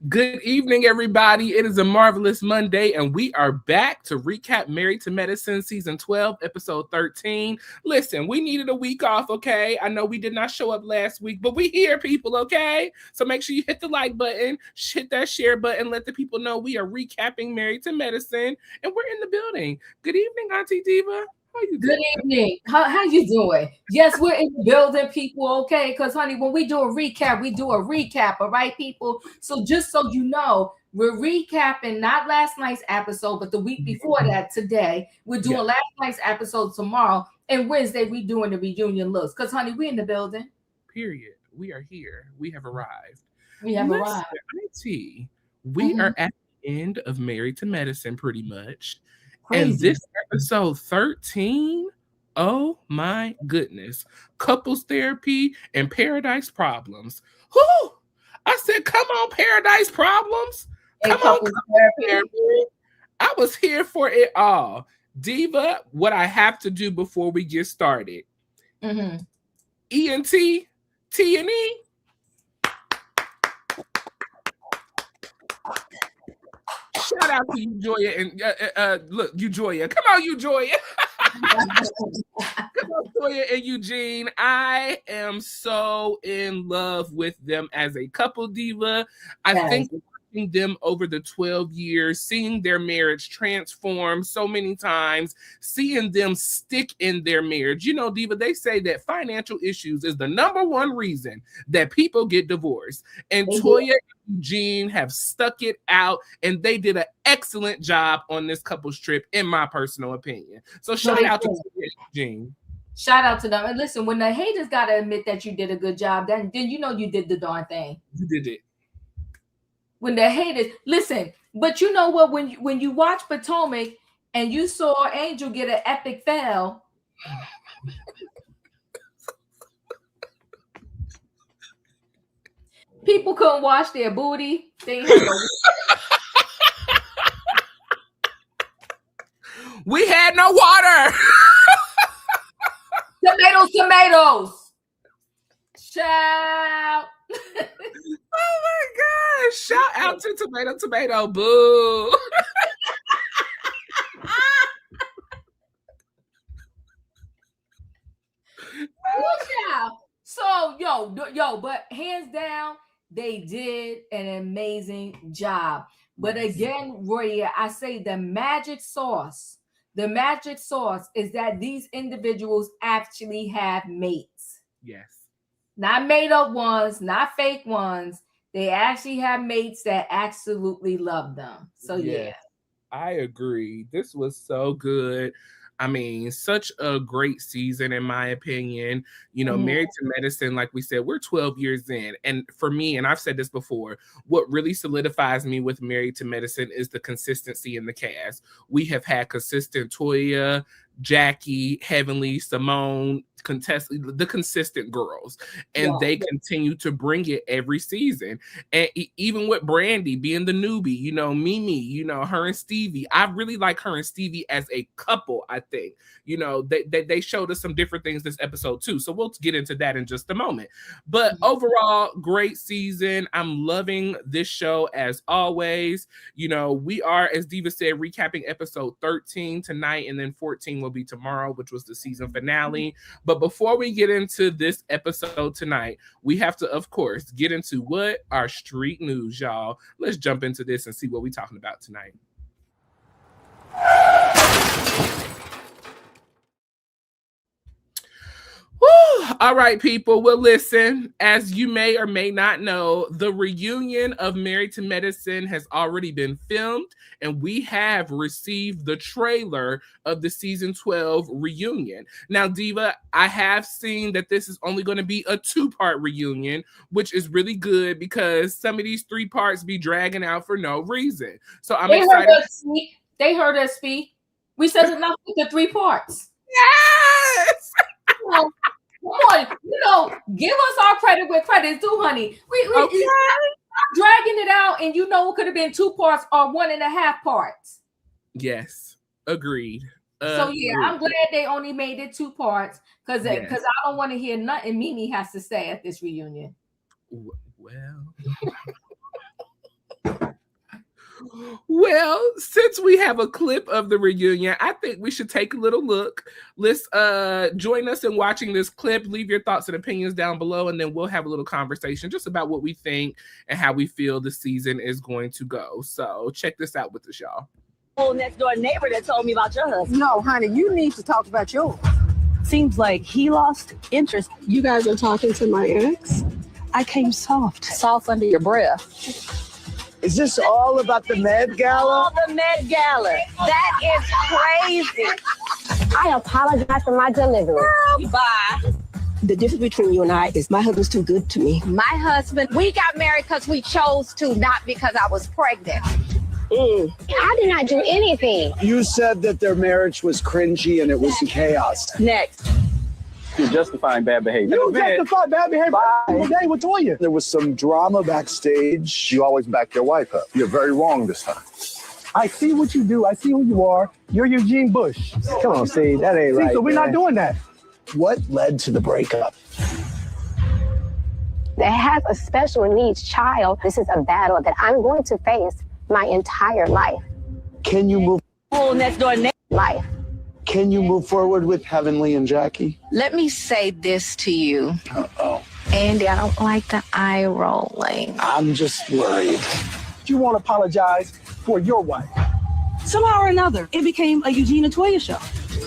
Good evening, everybody. It is a marvelous Monday, and we are back to recap Married to Medicine Season 12, Episode 13. Listen, we needed a week off, okay? I know we did not show up last week, but we here, people, okay? So make sure you hit the like button, hit that share button, let the people know we are recapping Married to Medicine, and we're in the building. Good evening, Auntie Diva. How you Good doing? evening. How you doing? Yes, we're in the building, people. Okay, because honey, when we do a recap, we do a recap. All right, people. So just so you know, we're recapping not last night's episode, but the week before that. Today, we're doing Yeah. last night's episode tomorrow, and Wednesday we doing the reunion looks. Because honey, we in the building. Period. We are here. We have arrived. We have Listen, arrived. IT, we Mhm. are at the end of Married to Medicine pretty much. And Crazy. this episode 13, oh my goodness. Couples therapy and paradise problems. Whoo! I said, come on, paradise problems. And Come on, couples couples therapy. therapy. I was here for it all. Diva, what I have to do before we get started. Mhm. ENT, T&E. Shout out to you, Joya, and look, you, Joya. Come on, you, Joya. Come on, Toya and Eugene. I am so in love with them as a couple, Diva. I Yes. think watching them over the 12 years, seeing their marriage transform so many times, seeing them stick in their marriage. You know, Diva, they say that financial issues is the number one reason that people get divorced. And They did. Toya and Eugene have stuck it out, and they did an excellent job on this couple's trip, in my personal opinion. So No, shout they out to did. Toya and Eugene. Shout out to them. And listen, when the haters gotta admit that you did a good job, then you know you did the darn thing. You did it. When the haters listen, but you know what? When you watch Potomac and you saw Angel get an epic fail, people couldn't wash their booty. They had no We had no water. tomatoes. Shout. Oh my gosh. Shout out to Tomato. Boo. Shout. So yo, but hands down, they did an amazing job. But again, Roy, I say the magic sauce is that these individuals actually have mates. Yes. Not made up ones, not fake ones. They actually have mates that absolutely love them. So yeah. Yes. I agree. This was so good. I mean, such a great season, in my opinion. You know, Mhm. Married to Medicine, like we said, we're 12 years in. And for me, and I've said this before, what really solidifies me with Married to Medicine is the consistency in the cast. We have had consistent Toya, Jackie, Heavenly, Simone, the consistent girls, and Yeah. they continue to bring it every season. And even with Brandy being the newbie, you know, Mimi, you know, her and Stevie, I really like her and Stevie as a couple. I think, you know, they showed us some different things this episode too, so we'll get into that in just a moment. But overall, great season. I'm loving this show as always. You know, we are, as Diva said, recapping episode 13 tonight, and then 14 will be tomorrow, which was the season finale. But before we get into this episode tonight, we have to, of course, get into what our street news, y'all. Let's jump into this and see what we're talking about tonight. Woo! All right, people. Well, listen, as you may or may not know, the reunion of Married to Medicine has already been filmed, and we have received the trailer of the season 12 reunion. Now, Diva, I have seen that this is only going to be a 2-part reunion, which is really good because some of these 3 parts be dragging out for no reason. So I'm They heard excited. us speak. They heard us speak. We said enough with the 3 parts. Yes! Come on, give us our credit where credit's due, honey. We Okay. stop dragging it out, and it could have been 2 parts or 1.5 parts. Yes, agreed. So yeah, I'm glad they only made it 2 parts because Yes. I don't want to hear nothing Mimi has to say at this reunion. Well, Well, since we have a clip of the reunion, I think we should take a little look. Let's join us in watching this clip. Leave your thoughts and opinions down below, and then we'll have a little conversation just about what we think and how we feel the season is going to go. So check this out with us, y'all. Whole next door neighbor that told me about your husband. No, honey, you need to talk about yours. Seems like he lost interest. You guys are talking to my ex? I came soft under your breath. Is this all about the Met Gala? All the Met Gala. That is crazy. I apologize for my delivery. Bye. The difference between you and I is my husband's too good to me. My husband, we got married because we chose to, not because I was pregnant. I did not do anything. You said that their marriage was cringy and it was chaos. Next. You're justifying bad behavior. You justify bad behavior every day with Toya. There was some drama backstage. You always back your wife up. You're very wrong this time. I see what you do. I see who you are. You're Eugene Bush. Come on, Steve. That ain't right. So we're not doing that. What led to the breakup? That has a special needs child. This is a battle that I'm going to face my entire life. Can you move? Whole next door neighbor. Life. Can you move forward with Heavenly and Jackie? Let me say this to you. Uh-oh. Andy, I don't like the eye rolling. I'm just worried. You won't apologize for your wife. Somehow or another, it became a Eugene and Toya show.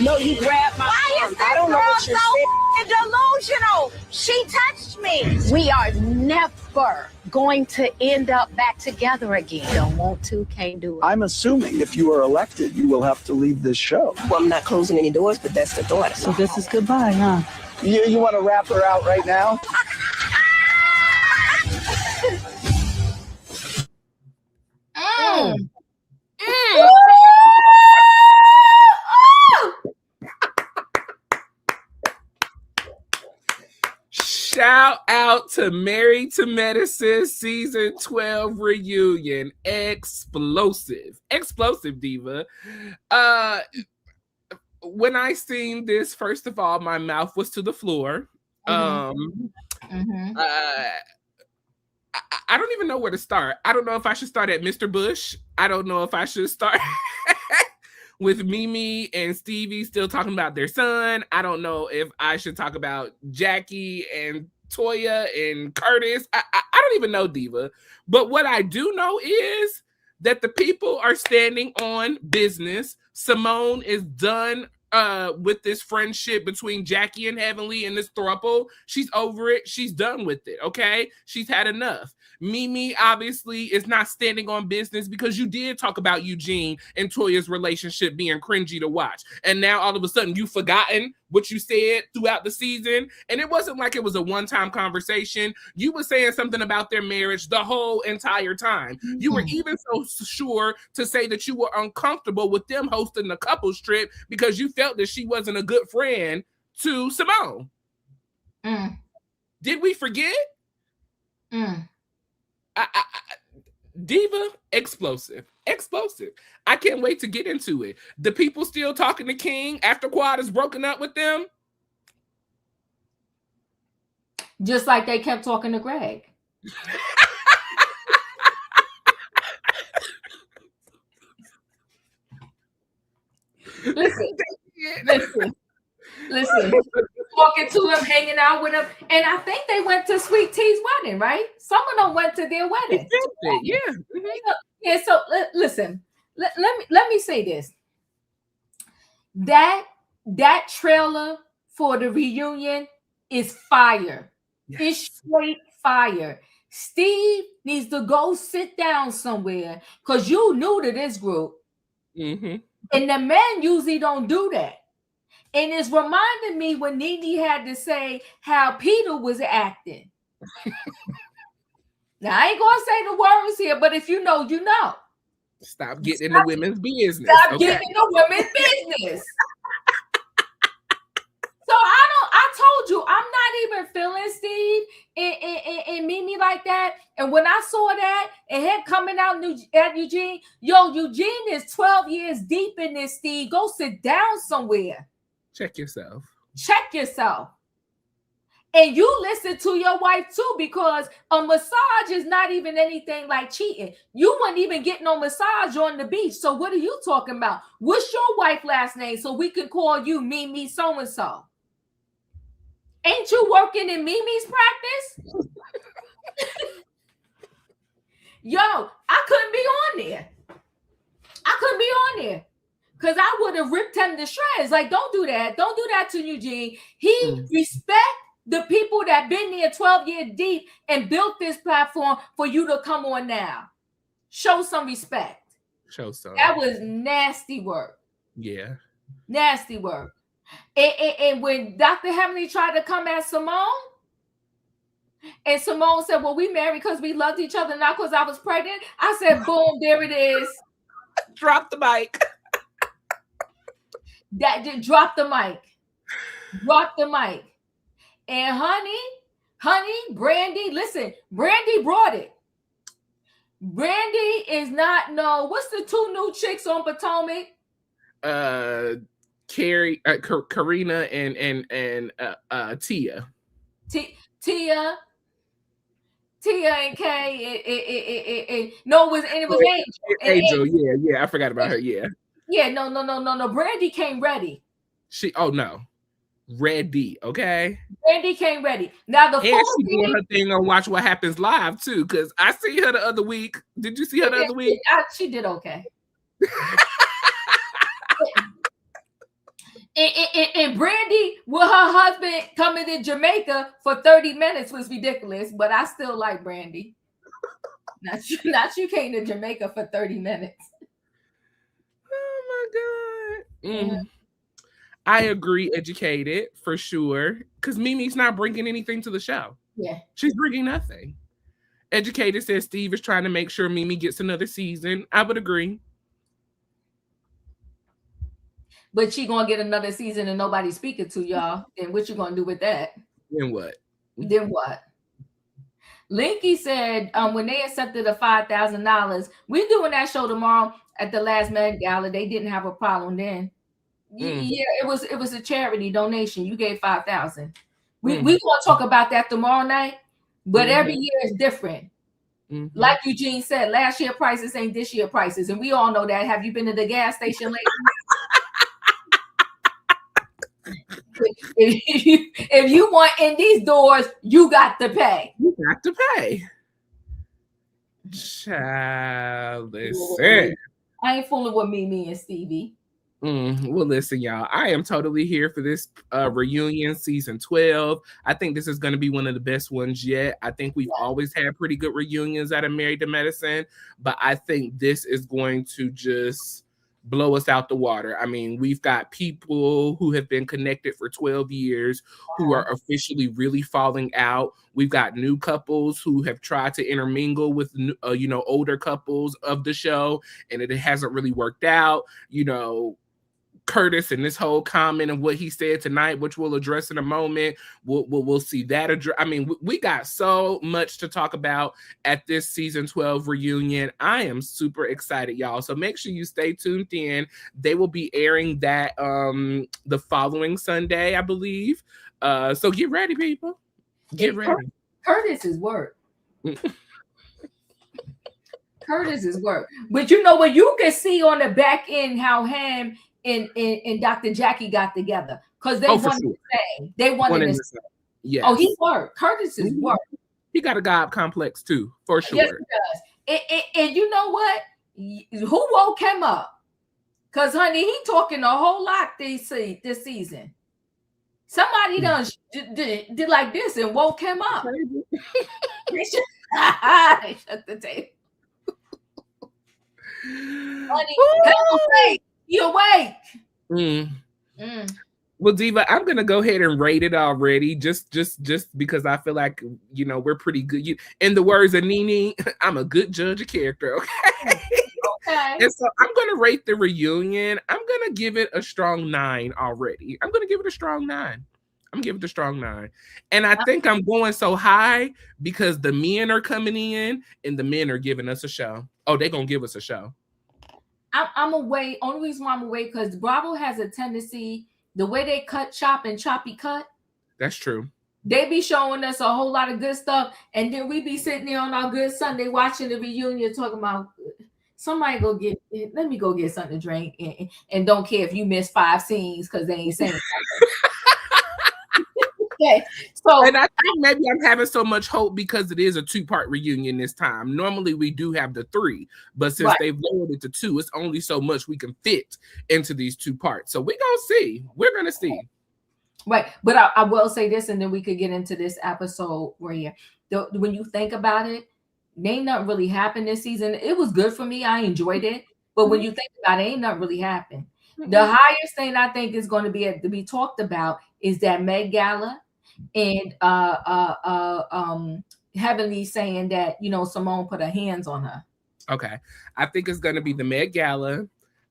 No, you grabbed my arm. I don't know what you're saying. Delusional. She touched me. We are never going to end up back together again. Don't want to, can't do it. I'm assuming if you are elected, you will have to leave this show. Well, I'm not closing any doors, but that's the thought. So this is goodbye, huh? You want to wrap her out right now? Shout out to Married to Medicine season 12 reunion. Explosive Diva. When I seen this, first of all, my mouth was to the floor. I don't even know where to start. I don't know if I should start at Mr. Bush. I don't know if I should start with Mimi and Stevie still talking about their son. I don't know if I should talk about Jackie and Toya and Curtis. I don't even know, Diva. But what I do know is that the people are standing on business. Simone is done with this friendship between Jackie and Heavenly and this throuple. She's over it. She's done with it, okay? She's had enough. Mimi obviously is not standing on business because you did talk about Eugene and Toya's relationship being cringy to watch. And now all of a sudden you've forgotten what you said throughout the season. And it wasn't like it was a one-time conversation. You were saying something about their marriage the whole entire time. You were even so sure to say that you were uncomfortable with them hosting the couples trip because you felt that she wasn't a good friend to Simone. Did we forget? Diva, explosive. I can't wait to get into it. The people still talking to King after Quad has broken up with them. Just like they kept talking to Greg. Listen. Talking to him, hanging out with him, and I think they went to Sweet T's wedding, right? Some of them went to their wedding. Yeah. Yeah. So listen, let me say this. That trailer for the reunion is fire. Yes. It's straight fire. Steve needs to go sit down somewhere because you new to this group, and the men usually don't do that. And it's reminding me when Nene had to say how Peter was acting. Now, I ain't going to say the words here, but if you know, you know. Stop getting in the women's business. Stop getting in the women's business. So I told you, I'm not even feeling Steve and Mimi like that. And when I saw that and him coming out at Eugene, Eugene is 12 years deep in this, Steve. Go sit down somewhere. Check yourself. And you listen to your wife too, because a massage is not even anything like cheating. You wouldn't even get no massage on the beach. So what are you talking about? What's your wife's last name so we can call you Mimi so-and-so? Ain't you working in Mimi's practice? Yo, I couldn't be on there. I couldn't be on there. Because I would have ripped him to shreds. Like, don't do that. Don't do that to Eugene. He respect the people that been there 12 years deep and built this platform for you to come on now. Show some respect. Show some. That was nasty work. Yeah. Nasty work. And when Dr. Heavenly tried to come at Simone, and Simone said, well, we married because we loved each other, not because I was pregnant. I said, boom, there it is. Drop the mic. That did drop the mic. Drop the mic. And honey, Brandy, listen, Brandy brought it. Brandy is not what's the two new chicks on Potomac? Karina and Tia. Tia and Kay. No, it was Angel. Angel, yeah, I forgot about her. Yeah. Yeah, no. Brandy came ready. Ready, okay? Brandy came ready. Now the and she doing her thing on Watch What Happens Live too, because I see her the other week. Did you see her the other week? She did okay. and Brandy with her husband coming to Jamaica for 30 minutes was ridiculous, but I still like Brandy. Not you came to Jamaica for 30 minutes. Oh my God. I agree, educated for sure, because Mimi's not bringing anything to the show. Yeah. She's bringing nothing. Educated says Steve is trying to make sure Mimi gets another season. I would agree. But she gonna get another season and nobody's speaking to y'all. Then what you gonna do with that? Then what? Linky said when they accepted the $5,000, we doing that show tomorrow at the last Met Gala. They didn't have a problem then. Yeah, it was a charity donation. You gave $5,000. We gonna talk about that tomorrow night, but every year is different. Like Eugene said, last year prices ain't this year prices, and we all know that. Have you been to the gas station lately? If you want in these doors, you got to pay. Child, listen. I ain't fooling with me and Stevie. Well, listen, y'all. I am totally here for this reunion season 12. I think this is going to be one of the best ones yet. I think we've always had pretty good reunions out of Married to Medicine, but I think this is going to just blow us out the water. I mean, we've got people who have been connected for 12 years who are officially really falling out. We've got new couples who have tried to intermingle with, older couples of the show, and it hasn't really worked out. Curtis and this whole comment of what he said tonight, which we'll address in a moment. We'll see that. I mean, we got so much to talk about at this season 12 reunion. I am super excited, y'all. So make sure you stay tuned in. They will be airing that the following Sunday, I believe. So get ready, people. Get ready. Curtis is work. Curtis is work. But when you can see on the back end how him and Dr. Jackie got together, because they wanted to say they wanted to say. Yes. Oh, he worked. Curtis is work. He got a God complex too, for sure. Yes, he does. And you know what? Who woke him up? Because honey, he talking a whole lot this season. Somebody done did like this and woke him up. They shut the tape. Honey, you awake. Well, Diva, I'm gonna go ahead and rate it already, just because I feel like we're pretty good. In the words of Nene, I'm a good judge of character. Okay. And so I'm gonna rate the reunion. I'm gonna give it a strong 9 already. I'm gonna give it a strong 9. And I think I'm going so high because the men are coming in and the men are giving us a show. Oh, they're gonna give us a show. I'm away. Only reason why I'm away because Bravo has a tendency, the way they cut, chop, and choppy cut. That's true. They be showing us a whole lot of good stuff, and then we be sitting there on our good Sunday watching the reunion, talking about somebody let me go get something to drink, and don't care if you miss 5 scenes because they ain't saying. Okay, so and I think maybe I'm having so much hope because it is a 2-part reunion this time. Normally we do have the 3, but since they've lowered it to 2, it's only so much we can fit into these 2 parts. So we're gonna see. We're gonna see. Right, but I will say this, and then we could get into this episode where when you think about it, ain't nothing really happened this season. It was good for me. I enjoyed it, but when you think about it, ain't nothing really happened. The highest thing I think is going to be talked about is that Met Gala. And Heavenly saying that, Simone put her hands on her. Okay. I think it's going to be the Met Gala.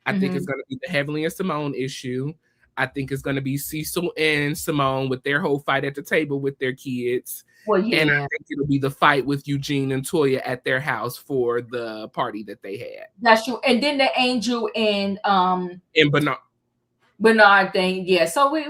I think it's going to be the Heavenly and Simone issue. I think it's going to be Cecil and Simone with their whole fight at the table with their kids. Well, yeah. And I think it'll be the fight with Eugene and Toya at their house for the party that they had. That's true. And then the Angel and Bernard thing, yeah. So we'll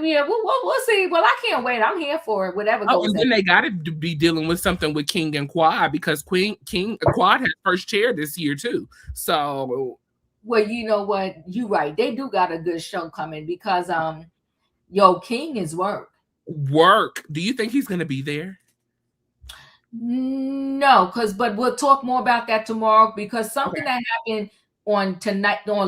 see. Well, I can't wait. I'm here for it. Whatever goes. And then they got to be dealing with something with King and Quad because Quad has first chair this year too. So, well, you know what? You're right. They do got a good show coming because King is work. Do you think he's gonna be there? No, but we'll talk more about that tomorrow because something that happened on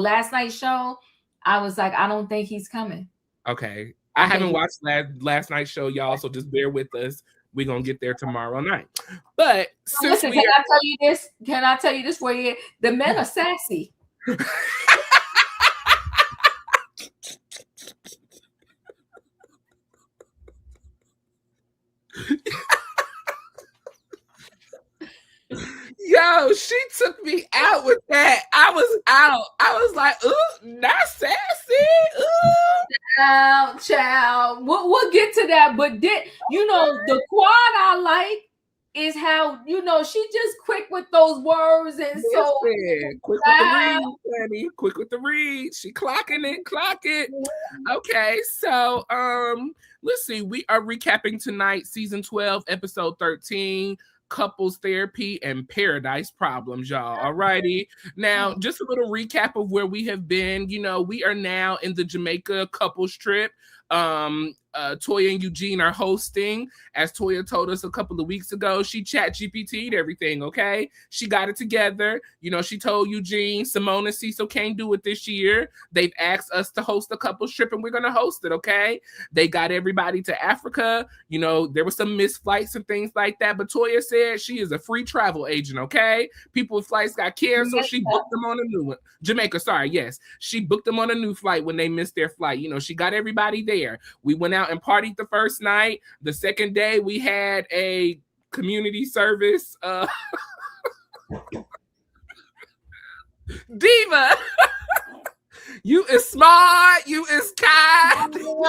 last night's show. I was like, I don't think he's coming. Okay. I haven't watched last night's show, y'all, so just bear with us. We're going to get there tomorrow night. But listen, can I tell you this? Can I tell you this for you? The men are sassy. Yo, she took me out with that. I was out. I was like, ooh, not sassy. Ooh. Child. We'll get to that. But the quad I like is how, she just quick with those words. And so quick with the read, honey. Quick with the read. She clocking it. Clock it. Okay. So let's see. We are recapping tonight, season 12, episode 13. Couples therapy and paradise problems, y'all. All righty. Now, just a little recap of where we have been. We are now in the Jamaica couples trip. Toya and Eugene are hosting. As Toya told us a couple of weeks ago, she chat GPT'd everything, okay? She got it together. She told Eugene, Simone and Cecil can't do it this year. They've asked us to host a couples trip and we're going to host it, okay? They got everybody to Africa. There were some missed flights and things like that, but Toya said she is a free travel agent, okay? People's flights got canceled. She booked them on a new one. Jamaica, sorry, yes. She booked them on a new flight when they missed their flight. She got everybody there. We went out and partied the first night. The second day we had a community service. Diva, you is smart, you is kind, you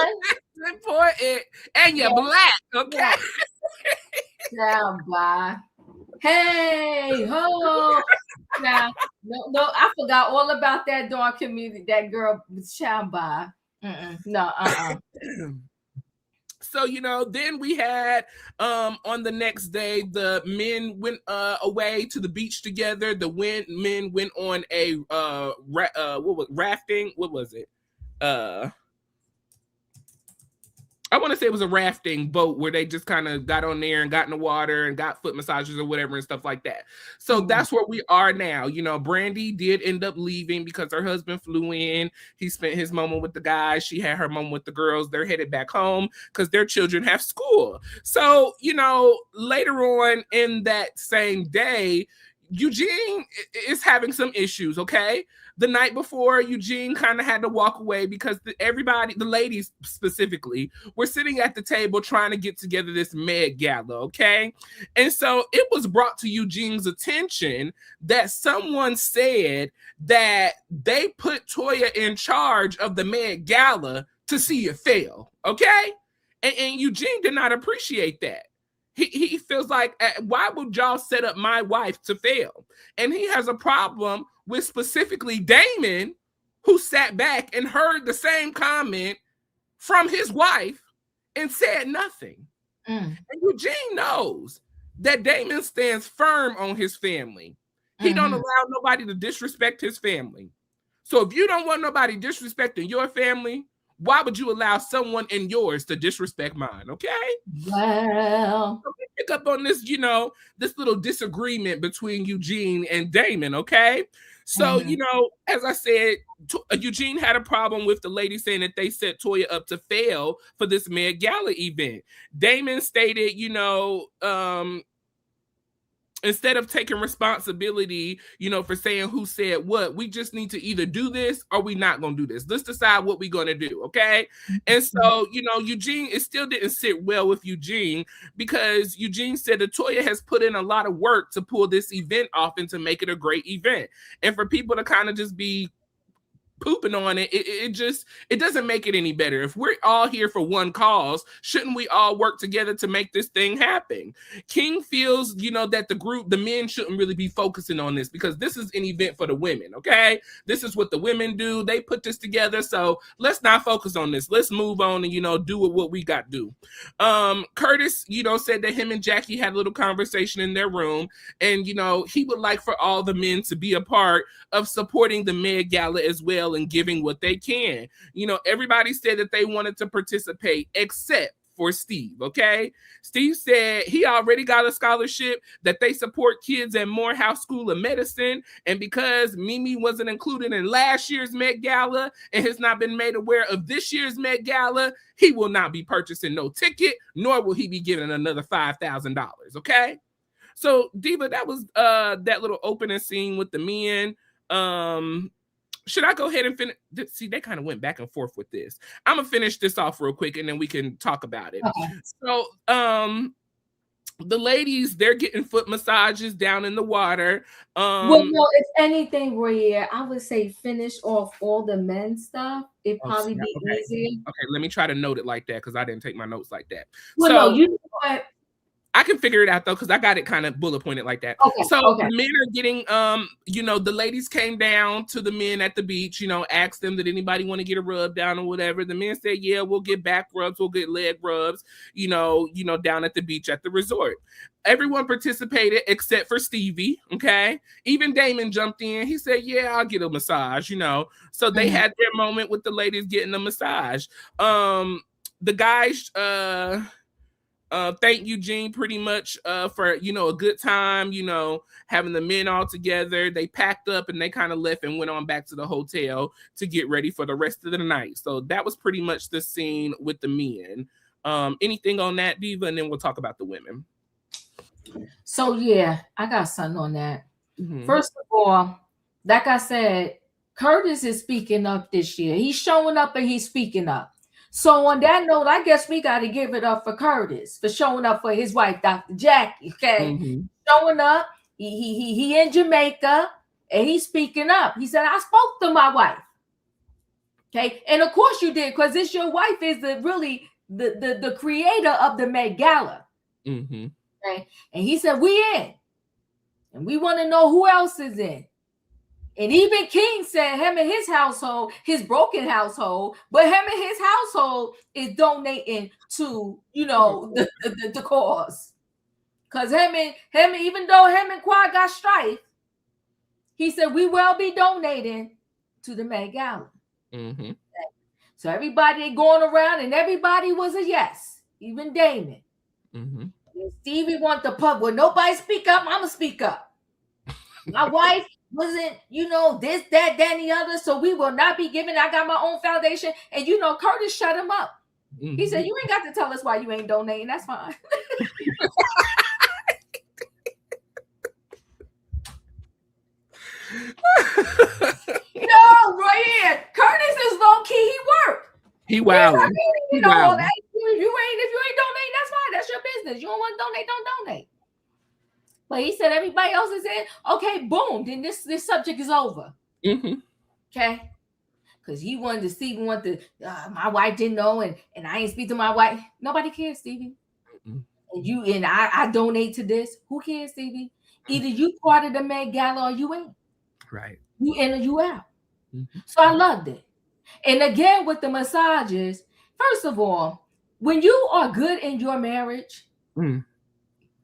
important, and you're black, okay? Now, bye. Hey, ho. Now, no, I forgot all about that dark community. That girl, child, bye. No, So, then we had on the next day, the men went away to the beach together. The men went on a rafting. What was it? I want to say it was a rafting boat where they just kind of got on there and got in the water and got foot massages or whatever and stuff like that. So that's where we are now. Brandy did end up leaving because her husband flew in. He spent his moment with the guys. She had her moment with the girls. They're headed back home because their children have school. So, later on in that same day, Eugene is having some issues, okay? The night before, Eugene kind of had to walk away because everybody, the ladies specifically, were sitting at the table trying to get together this Met Gala, okay? And so it was brought to Eugene's attention that someone said that they put Toya in charge of the Met Gala to see it fail, okay? And Eugene did not appreciate that. He feels like, why would y'all set up my wife to fail? And he has a problem with specifically Damon, who sat back and heard the same comment from his wife and said nothing. Mm. And Eugene knows that Damon stands firm on his family. He don't allow nobody to disrespect his family. So if you don't want nobody disrespecting your family, why would you allow someone in yours to disrespect mine? Okay. Well, So pick up on this, this little disagreement between Eugene and Damon. Okay. So, as I said, Eugene had a problem with the lady saying that they set Toya up to fail for this Met Gala event. Damon stated, instead of taking responsibility, for saying who said what, we just need to either do this or we not going to do this. Let's decide what we're going to do, okay? And so, Eugene, it still didn't sit well with Eugene because Eugene said that Toya has put in a lot of work to pull this event off and to make it a great event. And for people to kind of just be pooping on it, it doesn't make it any better. If we're all here for one cause, shouldn't we all work together to make this thing happen? King feels, that the men shouldn't really be focusing on this because this is an event for the women, okay? This is what the women do. They put this together, so let's not focus on this. Let's move on and, do what we got to do. Curtis, said that him and Jackie had a little conversation in their room, and, he would like for all the men to be a part of supporting the Met Gala as well and giving what they can. Everybody said that they wanted to participate except for Steve, okay? Steve said he already got a scholarship, that they support kids at Morehouse School of Medicine, and because Mimi wasn't included in last year's Met Gala and has not been made aware of this year's Met Gala, he will not be purchasing no ticket, nor will he be getting another $5,000, okay? So, Diva, that was that little opening scene with the men. Should I go ahead and finish? See, they kind of went back and forth with this. I'm gonna finish this off real quick and then we can talk about it. Okay. So, the ladies, they're getting foot massages down in the water. Well, no, if anything, Royaire, I would say finish off all the men stuff. It'd probably be easier. Okay, let me try to note it like that because I didn't take my notes like that. Well, no, you know what? I can figure it out though, because I got it kind of bullet pointed like that. Okay, so the men are getting, the ladies came down to the men at the beach, asked them, did anybody want to get a rub down or whatever? The men said, yeah, we'll get back rubs, we'll get leg rubs, down at the beach at the resort. Everyone participated except for Stevie, okay? Even Damon jumped in. He said, yeah, I'll get a massage, So they had their moment with the ladies getting a massage. The guys, thank Eugene pretty much for a good time, having the men all together. They packed up and they kind of left and went on back to the hotel to get ready for the rest of the night. So that was pretty much the scene with the men. Anything on that, Diva, and then we'll talk about the women. So yeah, I got something on that. First of all, like I said, Curtis is speaking up this year. He's showing up and he's speaking up. So on that note, I guess we got to give it up for Curtis for showing up for his wife, Dr. Jackie. Okay, showing up. He in Jamaica and he's speaking up. He said, "I spoke to my wife." Okay, and of course you did, because it's your wife is the creator of the Met Gala. Okay, and he said, "We in, and we want to know who else is in." And even King said him and his household, his broken household, but him and his household is donating to, the cause. Because him and even though him and Quad got strife, he said we will be donating to the Met Gala. So everybody going around and everybody was a yes, even Damon. And Stevie want the pub. Well, nobody speak up. I'm gonna speak up. My wife wasn't, this, that, and the other. So we will not be giving. I got my own foundation. And, Curtis shut him up. He said, you ain't got to tell us why you ain't donating. That's fine. No, Royaire. Curtis is low key. He worked. He wild. If you ain't donating, that's fine. That's your business. You don't want to donate, don't donate. But he said everybody else is in. Okay, boom. Then this subject is over. Okay, because he wanted to see. My wife didn't know, and I ain't speak to my wife. Nobody cares, Stevie. And I donate to this. Who cares, Stevie? Either you part of the Met Gala or you ain't. Right. You in or you out. So I loved it. And again with the massages. First of all, when you are good in your marriage,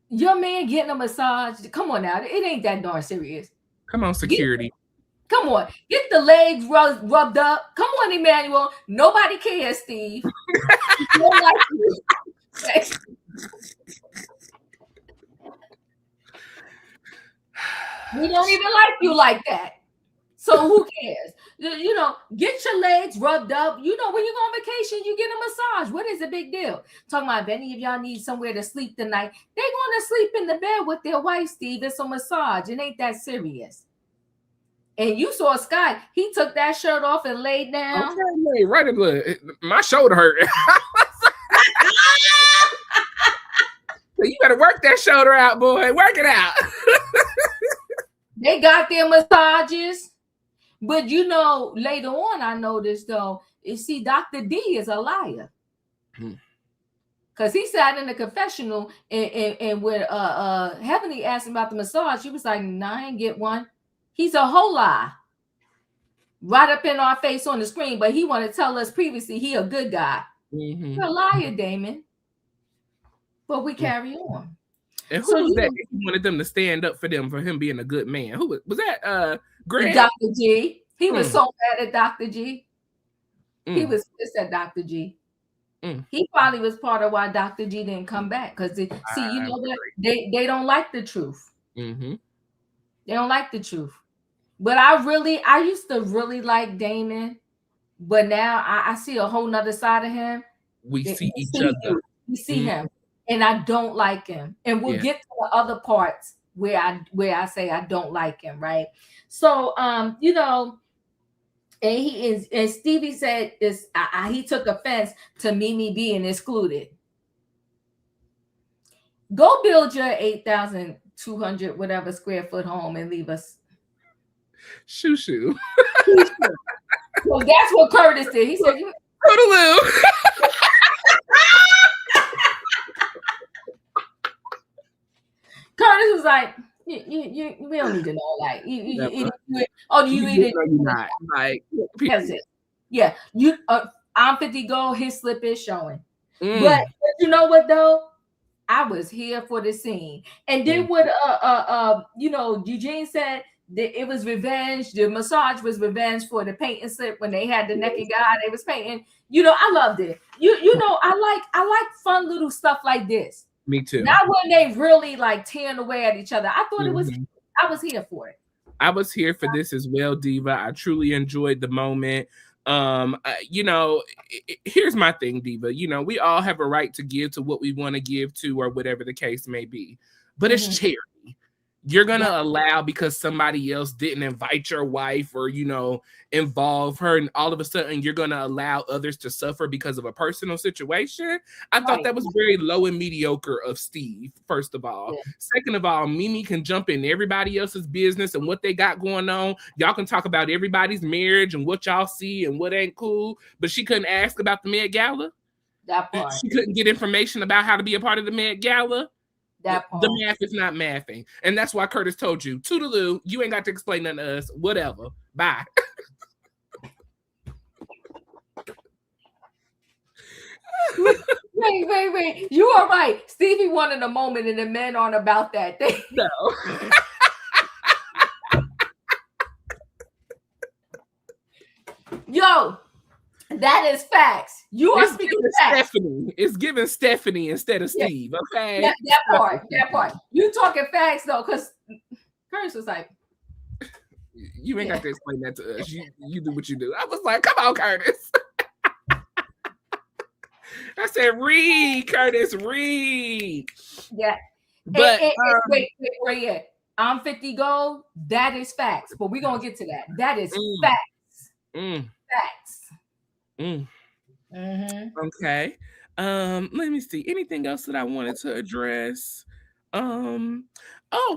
your man getting a massage, come on now, it ain't that darn serious. Come on, security. Come on, get the legs rubbed up. Come on, Emmanuel. Nobody cares, Steve. Don't like you. We don't even like you like that. So who cares? You know, get your legs rubbed up. You know, when you go on vacation, you get a massage. What is a big deal? Talking about if any of y'all need somewhere to sleep tonight, they're going to sleep in the bed with their wife, Steve. It's a massage. It ain't that serious. And you saw Scott. He took that shirt off and laid down. Okay, right in the my shoulder hurt. You better work that shoulder out, boy. Work it out. They got their massages. But you know, later on, I noticed though, you see, Dr. D is a liar. Because he sat in the confessional and when Heavenly asked him about the massage, he was like, "Nah, I ain't get one." He's a whole lie. Right up in our face on the screen, but he wanted to tell us previously he a good guy. You're a liar, Damon. But we carry on. And who was that? He wanted them to stand up for them for him being a good man. Who was that? Greg? Dr. G. He was so mad at Dr. G. He was pissed at Dr. G. He probably was part of why Dr. G didn't come back. Because see, you know what? They don't like the truth. They don't like the truth. But I used to really like Damon, but now I see a whole nother side of him. We see each other. We see him, and I don't like him. And we'll get to the other parts where I say I don't like him, right? So you know, and Stevie said this. He took offense to Mimi being excluded. Go build your 8,200 whatever square foot home and leave us. Shoo. Well, that's what Curtis did. He said, "Toodaloo." Curtis was like, we don't need to know. Like, you eat it. Not like, that's it. Yeah, I'm 50 gold. His slip is showing. But you know what though? I was here for the scene. And then what you know, Eugene said that it was revenge. The massage was revenge for the painting slip when they had the naked guy they was painting. You know, I loved it. You know, I like fun little stuff like this. Me too. Not when they really like tearing away at each other. I thought it was I was here for it. I was here for this as well, Diva. I truly enjoyed the moment. You know, here's my thing, Diva. You know, we all have a right to give to what we want to give to or whatever the case may be. But it's charity. You're going to allow because somebody else didn't invite your wife or, you know, involve her. And all of a sudden you're going to allow others to suffer because of a personal situation. I thought that was very low and mediocre of Steve, first of all. Second of all, Mimi can jump in everybody else's business and what they got going on. Y'all can talk about everybody's marriage and what y'all see and what ain't cool. But she couldn't ask about the Met Gala. That part. She couldn't get information about how to be a part of the Met Gala. The math is not mathing. And that's why Curtis told you, toodaloo, you ain't got to explain nothing to us. Whatever. Bye. Wait. You are right. Stevie wanted a moment and the men aren't about that. No. Yo, that is facts. You are speaking facts. Stephanie. It's giving Stephanie instead of Steve. Okay. That part. You talking facts though, because Curtis was like, you ain't got to explain that to us. You do what you do. I was like, come on, Curtis. I said, read, Curtis, read. Yeah. But wait, Royaire. I'm 50 gold. That is facts. But we're gonna get to that. That is facts. Facts. Okay. Let me see. Anything else that I wanted to address? Oh,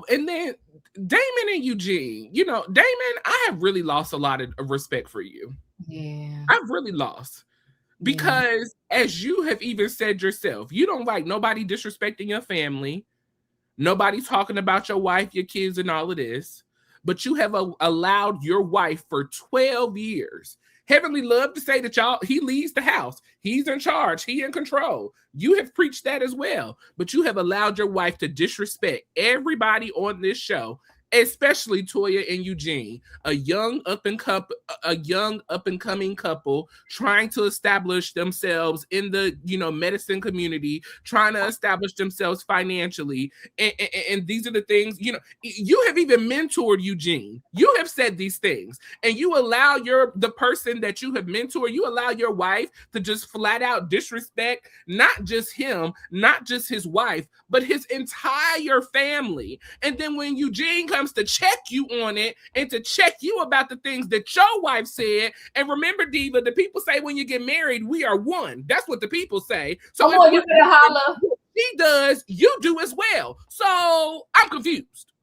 and then Damon and Eugene. You know, Damon, I have really lost a lot of respect for you. Yeah. I've really lost. Because as you have even said yourself, you don't like nobody disrespecting your family, nobody talking about your wife, your kids, and all of this. But you have allowed your wife for 12 years Heavenly loved to say that he leads the house. He's in charge. He in control. You have preached that as well, but you have allowed your wife to disrespect everybody on this show, especially Toya and Eugene, a young up and coming couple trying to establish themselves in the medicine community, trying to establish themselves financially, and these are the things you have even mentored Eugene. You have said these things, and you allow the person that you have mentored, you allow your wife to just flat out disrespect not just him, not just his wife, but his entire family. And then when Eugene comes to check you on it and to check you about the things that your wife said, and remember, Diva, the people say when you get married, we are one. That's what the people say. So you better holler. He does, you do as well. So I'm confused.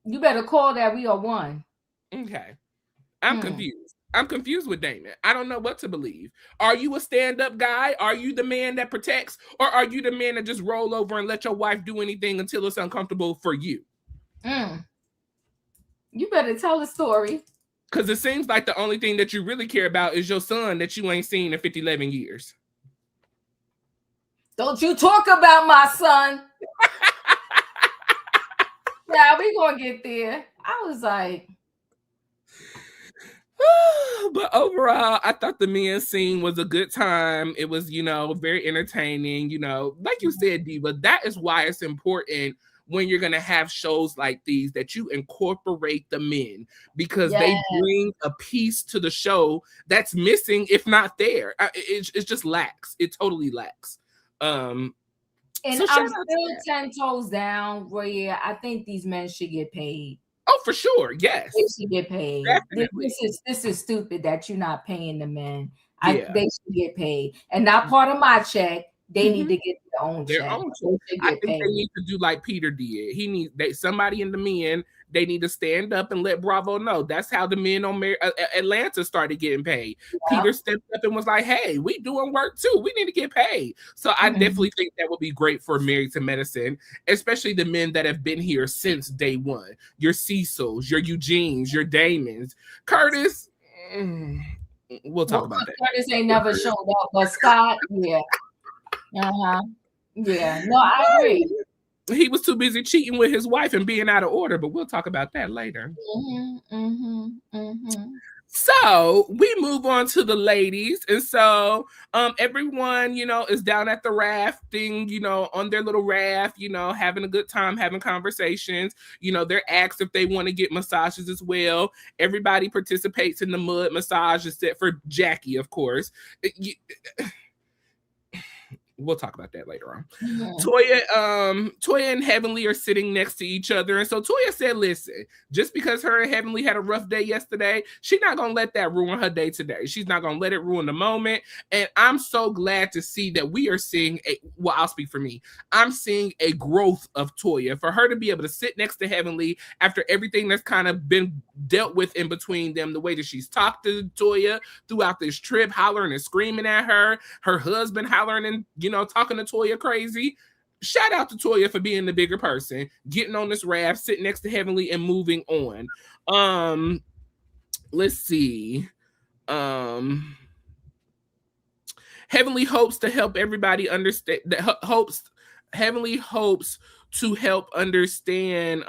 You better call that we are one. Okay. I'm confused. I'm confused with Damon. I don't know what to believe. Are you a stand-up guy? Are you the man that protects? Or are you the man that just roll over and let your wife do anything until it's uncomfortable for you? You better tell the story. Because it seems like the only thing that you really care about is your son that you ain't seen in 11 years. Don't you talk about my son. Yeah, we gonna get there. I was like... But overall, I thought the men's scene was a good time. It was, very entertaining. Like you said, Diva, that is why it's important when you're going to have shows like these that you incorporate the men, because they bring a piece to the show that's missing, if not there. It just lacks. It totally lacks. And so I'm still 10 toes down, Royaire. I think these men should get paid. Oh, for sure. Yes. They should get paid. This is stupid that you're not paying the men. They should get paid. And not part of my check. They need to get their own check. I think they need to do like Peter did. Somebody in the men, they need to stand up and let Bravo know. That's how the men on Atlanta started getting paid. Yeah. Peter stepped up and was like, hey, we doing work too. We need to get paid. So I definitely think that would be great for Married to Medicine, especially the men that have been here since day one. Your Cecils, your Eugenes, your Damons. Curtis, we'll talk about that. Curtis ain't never showed up, but Scott, yeah. Yeah. No, I agree. He was too busy cheating with his wife and being out of order, but we'll talk about that later. So we move on to the ladies. And so everyone, is down at the rafting, on their little raft, having a good time, having conversations. They're asked if they want to get massages as well. Everybody participates in the mud massage except for Jackie, of course. We'll talk about that later on. Toya and Heavenly are sitting next to each other. And so Toya said, listen, just because her and Heavenly had a rough day yesterday, she's not going to let that ruin her day today. She's not going to let it ruin the moment. And I'm so glad to see that we are seeing I'll speak for me. I'm seeing a growth of Toya. For her to be able to sit next to Heavenly after everything that's kind of been dealt with in between them, the way that she's talked to Toya throughout this trip, hollering and screaming at her husband hollering and, talking to Toya crazy. Shout out to Toya for being the bigger person, getting on this raft, sitting next to Heavenly and moving on. Let's see. Heavenly hopes to help everybody understand Heavenly hopes to help understand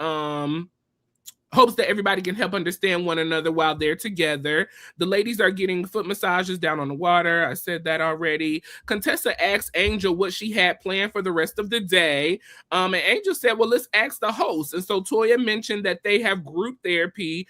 hopes that everybody can help understand one another while they're together. The ladies are getting foot massages down on the water. I said that already. Contessa asked Angel what she had planned for the rest of the day. And Angel said, well, let's ask the host. And so Toya mentioned that they have group therapy,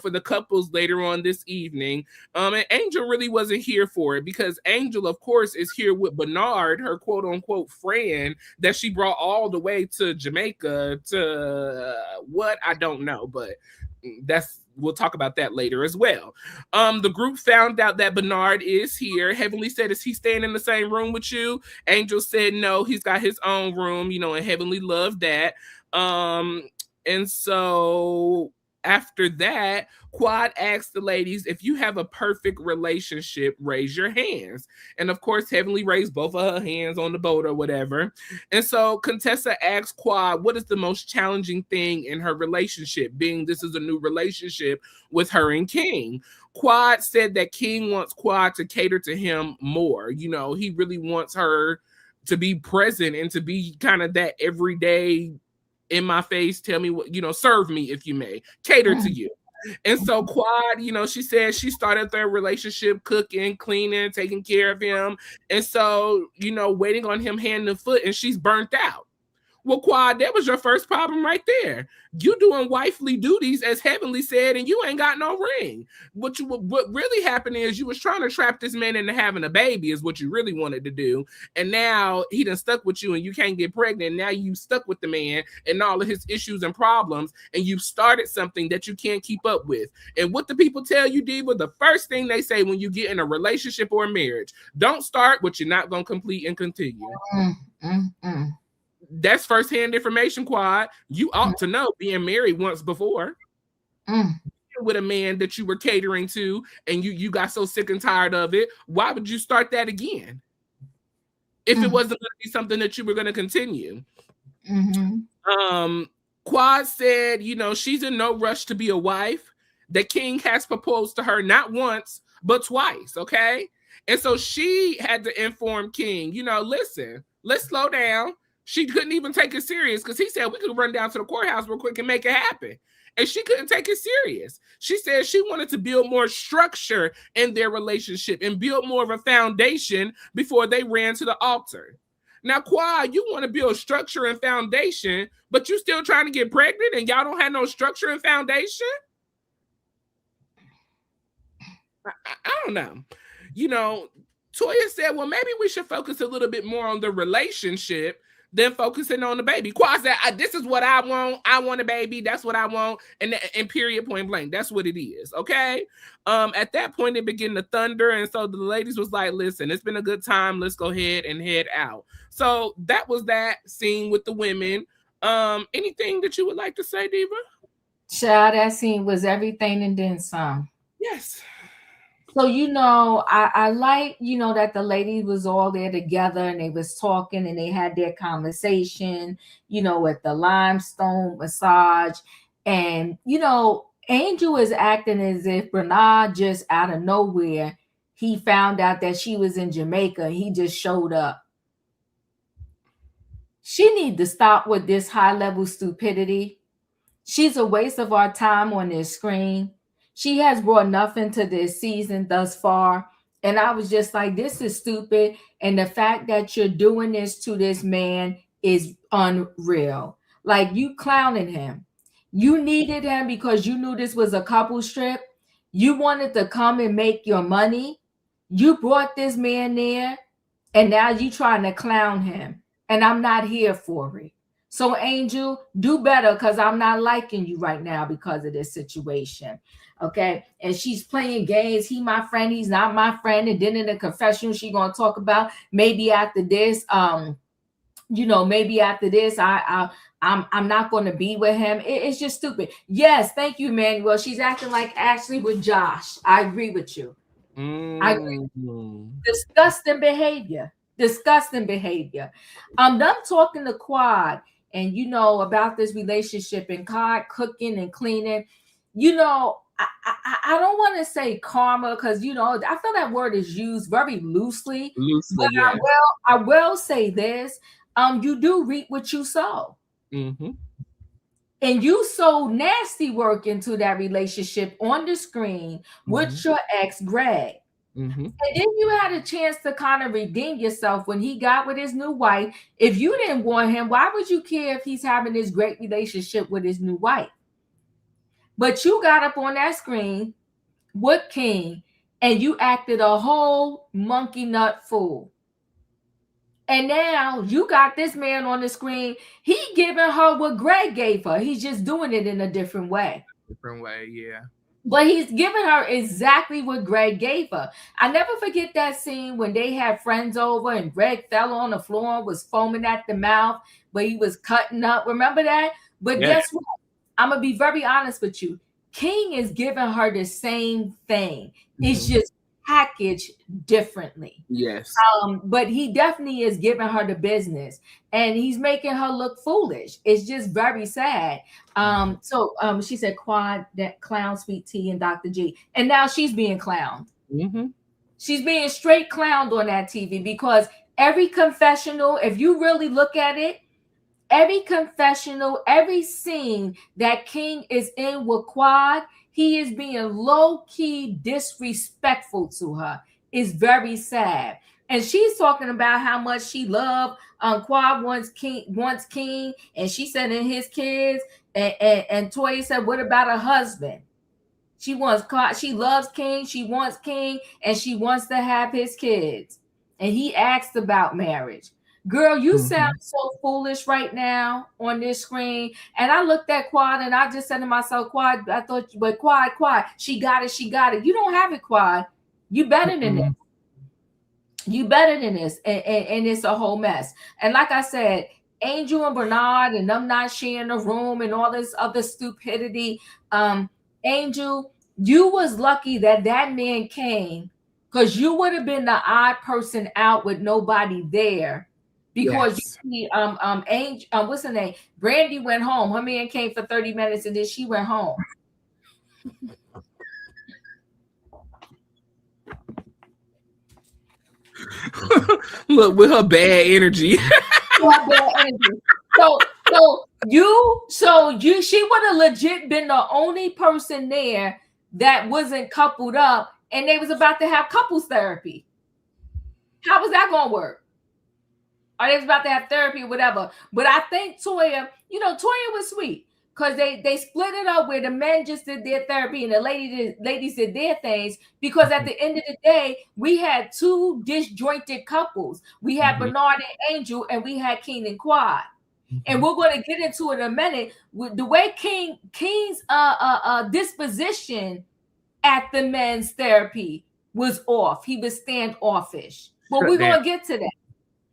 for the couples later on this evening. And Angel really wasn't here for it because Angel, of course, is here with Bernard, her quote unquote friend that she brought all the way to Jamaica to what? I don't know, but we'll talk about that later as well. The group found out that Bernard is here. Heavenly said, is he staying in the same room with you? Angel said, no, he's got his own room, and Heavenly loved that. And so after that, Quad asked the ladies, if you have a perfect relationship, raise your hands. And of course, Heavenly raised both of her hands on the boat or whatever. And so Contessa asked Quad, what is the most challenging thing in her relationship, being this is a new relationship with her and King? Quad said that King wants Quad to cater to him more. You know, he really wants her to be present and to be kind of that everyday in my face, tell me what, you know, serve me if you may, cater to you. And so Quad, you know, she said she started their relationship cooking, cleaning, taking care of him. And so, you know, waiting on him hand and foot, and she's burnt out. Well, Quad, that was your first problem right there. You doing wifely duties, as Heavenly said, and you ain't got no ring. What really happened is you was trying to trap this man into having a baby is what you really wanted to do. And now he done stuck with you and you can't get pregnant. Now you stuck with the man and all of his issues and problems, and you've started something that you can't keep up with. And what the people tell you, Diva, the first thing they say when you get in a relationship or a marriage, don't start what you're not going to complete and continue. That's firsthand information, Quad. You ought to know, being married once before with a man that you were catering to, and you got so sick and tired of it. Why would you start that again if it wasn't going to be something that you were going to continue? Quad said, you know, she's in no rush to be a wife. The King has proposed to her not once but twice. Okay, and so she had to inform King, you know, listen, let's slow down. She couldn't even take it serious because he said we could run down to the courthouse real quick and make it happen. And she couldn't take it serious. She said she wanted to build more structure in their relationship and build more of a foundation before they ran to the altar. Now, Quad, you want to build structure and foundation, but you still trying to get pregnant and y'all don't have no structure and foundation? I don't know. You know, Toya said, well, maybe we should focus a little bit more on the relationship than focusing on the baby. Quad said, this is what I want. I want a baby. That's what I want. And period, point blank. That's what it is. Okay. At that point, it began to thunder. And so the ladies was like, listen, it's been a good time. Let's go ahead and head out. So that was that scene with the women. Anything that you would like to say, Diva? Child, that scene was everything and then some. Yes. So, you know, I like, you know, that the ladies was all there together and they was talking and they had their conversation, you know, at the limestone massage. And, you know, Angel is acting as if Bernard just out of nowhere, he found out that she was in Jamaica and he just showed up. She need to stop with this high level stupidity. She's a waste of our time on this screen. She has brought nothing to this season thus far. And I was just like, this is stupid. And the fact that you're doing this to this man is unreal. Like, you clowning him. You needed him because you knew this was a couple strip. You wanted to come and make your money. You brought this man there. And now you trying to clown him. And I'm not here for it. So, Angel, do better because I'm not liking you right now because of this situation. Okay, and she's playing games. He my friend, he's not my friend. And then in the confessional, she gonna talk about maybe after this, you know, maybe after this, I'm not gonna be with him. It's just stupid. Yes, thank you, Manuel. She's acting like Ashley with Josh. I agree with you. I agree. Disgusting behavior. Disgusting behavior. I'm done talking to Quad, and you know about this relationship and Quad cooking and cleaning. You know. I don't want to say karma because, you know, I feel that word is used very loosely. But yeah. I will say this. You do reap what you sow. And you sow nasty work into that relationship on the screen with your ex, Greg. And then you had a chance to kind of redeem yourself when he got with his new wife. If you didn't want him, why would you care if he's having this great relationship with his new wife? But you got up on that screen with King and you acted a whole monkey nut fool. And now you got this man on the screen. He giving her what Greg gave her. He's just doing it in a different way. Different way, yeah. But he's giving her exactly what Greg gave her. I never forget that scene when they had friends over and Greg fell on the floor and was foaming at the mouth, but he was cutting up. Remember that? But guess what? I'm going to be very honest with you. King is giving her the same thing. It's just packaged differently. Yes. But he definitely is giving her the business, and he's making her look foolish. It's just very sad. So she said Quad, that clown, Sweet Tea, and Dr. G, and now she's being clowned. She's being straight clowned on that TV, because every confessional, if you really look at it, every confessional, every scene that King is in with Quad, he is being low-key disrespectful to her. It's very sad. And she's talking about how much she loved Quad wants King, and she said in his kids, and Toya said, what about a husband? She loves King, she wants King, and she wants to have his kids. And he asked about marriage. Girl, you sound so foolish right now on this screen. And I looked at Quad and I just said to myself, Quad, I thought, but Quad, she got it. You don't have it, Quad. You better than this. You better than this. And it's a whole mess. And like I said, Angel and Bernard and them not sharing the room and all this other stupidity. Angel, you was lucky that man came, because you would have been the odd person out with nobody there. Because you see, Angel, what's her name? Brandy went home. Her man came for 30 minutes and then she went home. Look, with her bad energy. She would have legit been the only person there that wasn't coupled up, and they was about to have couples therapy. How was that gonna work? Or they was about to have therapy or whatever. But I think Toya was sweet, because they split it up where the men just did their therapy and the ladies did their things, because at the end of the day, we had two disjointed couples. We had Bernard and Angel, and we had King and Quad. And we're going to get into it in a minute. With the way King's disposition at the men's therapy was off. He was standoffish. But we're going to get to that.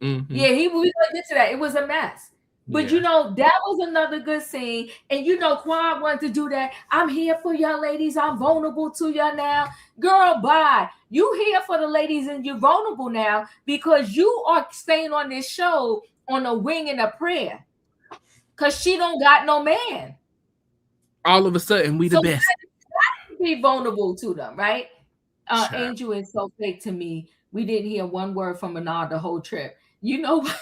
Yeah, we're going to get to that. It was a mess. But that was another good scene. And Quad wanted to do that. I'm here for y'all ladies. I'm vulnerable to y'all now. Girl, bye. You here for the ladies and you're vulnerable now, because you are staying on this show on a wing and a prayer. Because she don't got no man. All of a sudden, we the best. Be vulnerable to them, right? Angel is so fake to me. We didn't hear one word from Bernard the whole trip. You know what?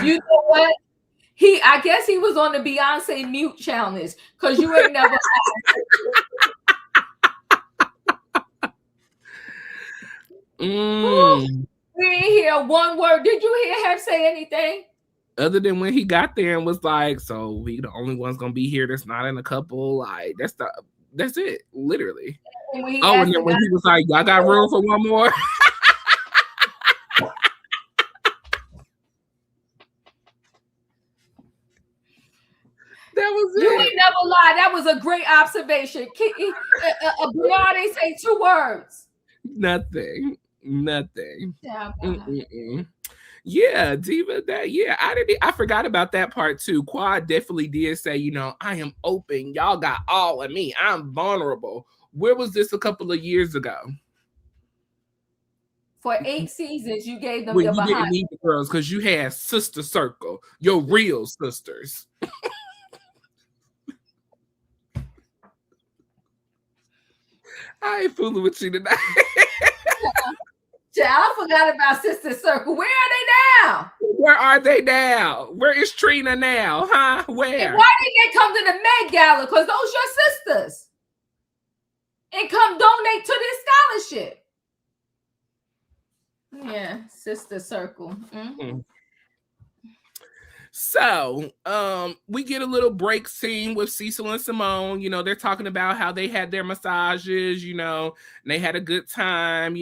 You know what? I guess he was on the Beyonce mute challenge, because you ain't never. We didn't hear one word. Did you hear him say anything? Other than when he got there and was like, so we the only one's gonna be here that's not in a couple. Like that's it, literally. And then when he was like, y'all got room for one more. That was it. You ain't never lied. That was a great observation. Bernard ain't say two words. Nothing. Yeah, Diva. I forgot about that part too. Quad definitely did say, I am open. Y'all got all of me. I'm vulnerable. Where was this a couple of years ago? For 8 seasons, you gave them when your you behind. Didn't need the girls because you had sister circle, your real sisters. I ain't fooling with you tonight. I forgot about Sister Circle. Where are they now? Where is Trina now? Huh? Where? And why didn't they come to the Met Gala? Because those your sisters. And come donate to this scholarship. Yeah, Sister Circle. Mm-hmm. So, we get a little break scene with Cecil and Simone. They're talking about how they had their massages, and they had a good time.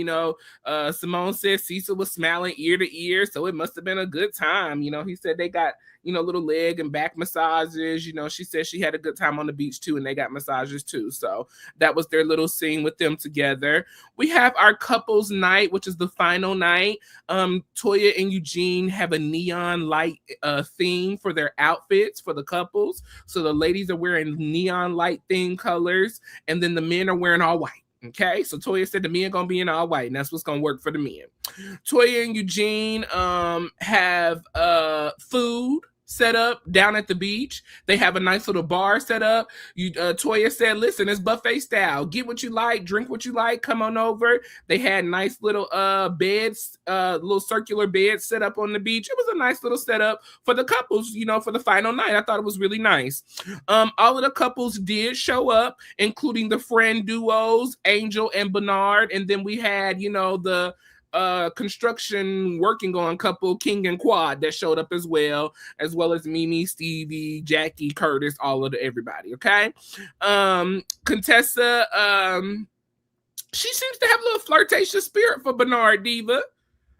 Simone said Cecil was smiling ear to ear, so it must have been a good time. He said they got, little leg and back massages. She said she had a good time on the beach too, and they got massages too. So that was their little scene with them together. We have our couples night, which is the final night. Toya and Eugene have a neon light theme for their outfits for the couples. So the ladies are wearing neon light theme colors, and then the men are wearing all white. Okay, so Toya said the men gonna be in all white, and that's what's gonna work for the men. Toya and Eugene have food set up down at the beach. They have a nice little bar set up. Toya said, listen, it's buffet style. Get what you like, drink what you like, come on over. They had nice little beds, little circular beds set up on the beach. It was a nice little setup for the couples, for the final night. I thought it was really nice. All of the couples did show up, including the friend duos, Angel and Bernard. And then we had, the construction working on couple King and Quad that showed up as well as Mimi, Stevie, Jackie, Curtis, all of everybody. Okay. Contessa, she seems to have a little flirtatious spirit for Bernard, Diva.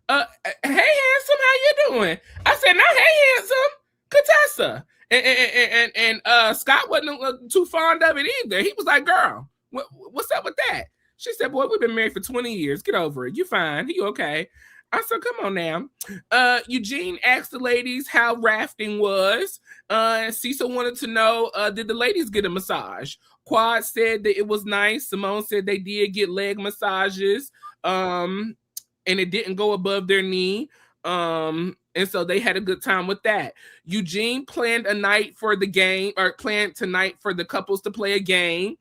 Hey handsome, how you doing? I said, no, hey handsome, Contessa. And Scott wasn't too fond of it either. He was like, girl, what's up with that? She said, boy, we've been married for 20 years. Get over it. You fine. You okay? I said, come on now. Eugene asked the ladies how rafting was. Cecil wanted to know, did the ladies get a massage? Quad said that it was nice. Simone said they did get leg massages. And it didn't go above their knee. And so they had a good time with that. Eugene planned a night for the game, or planned tonight for the couples to play a game.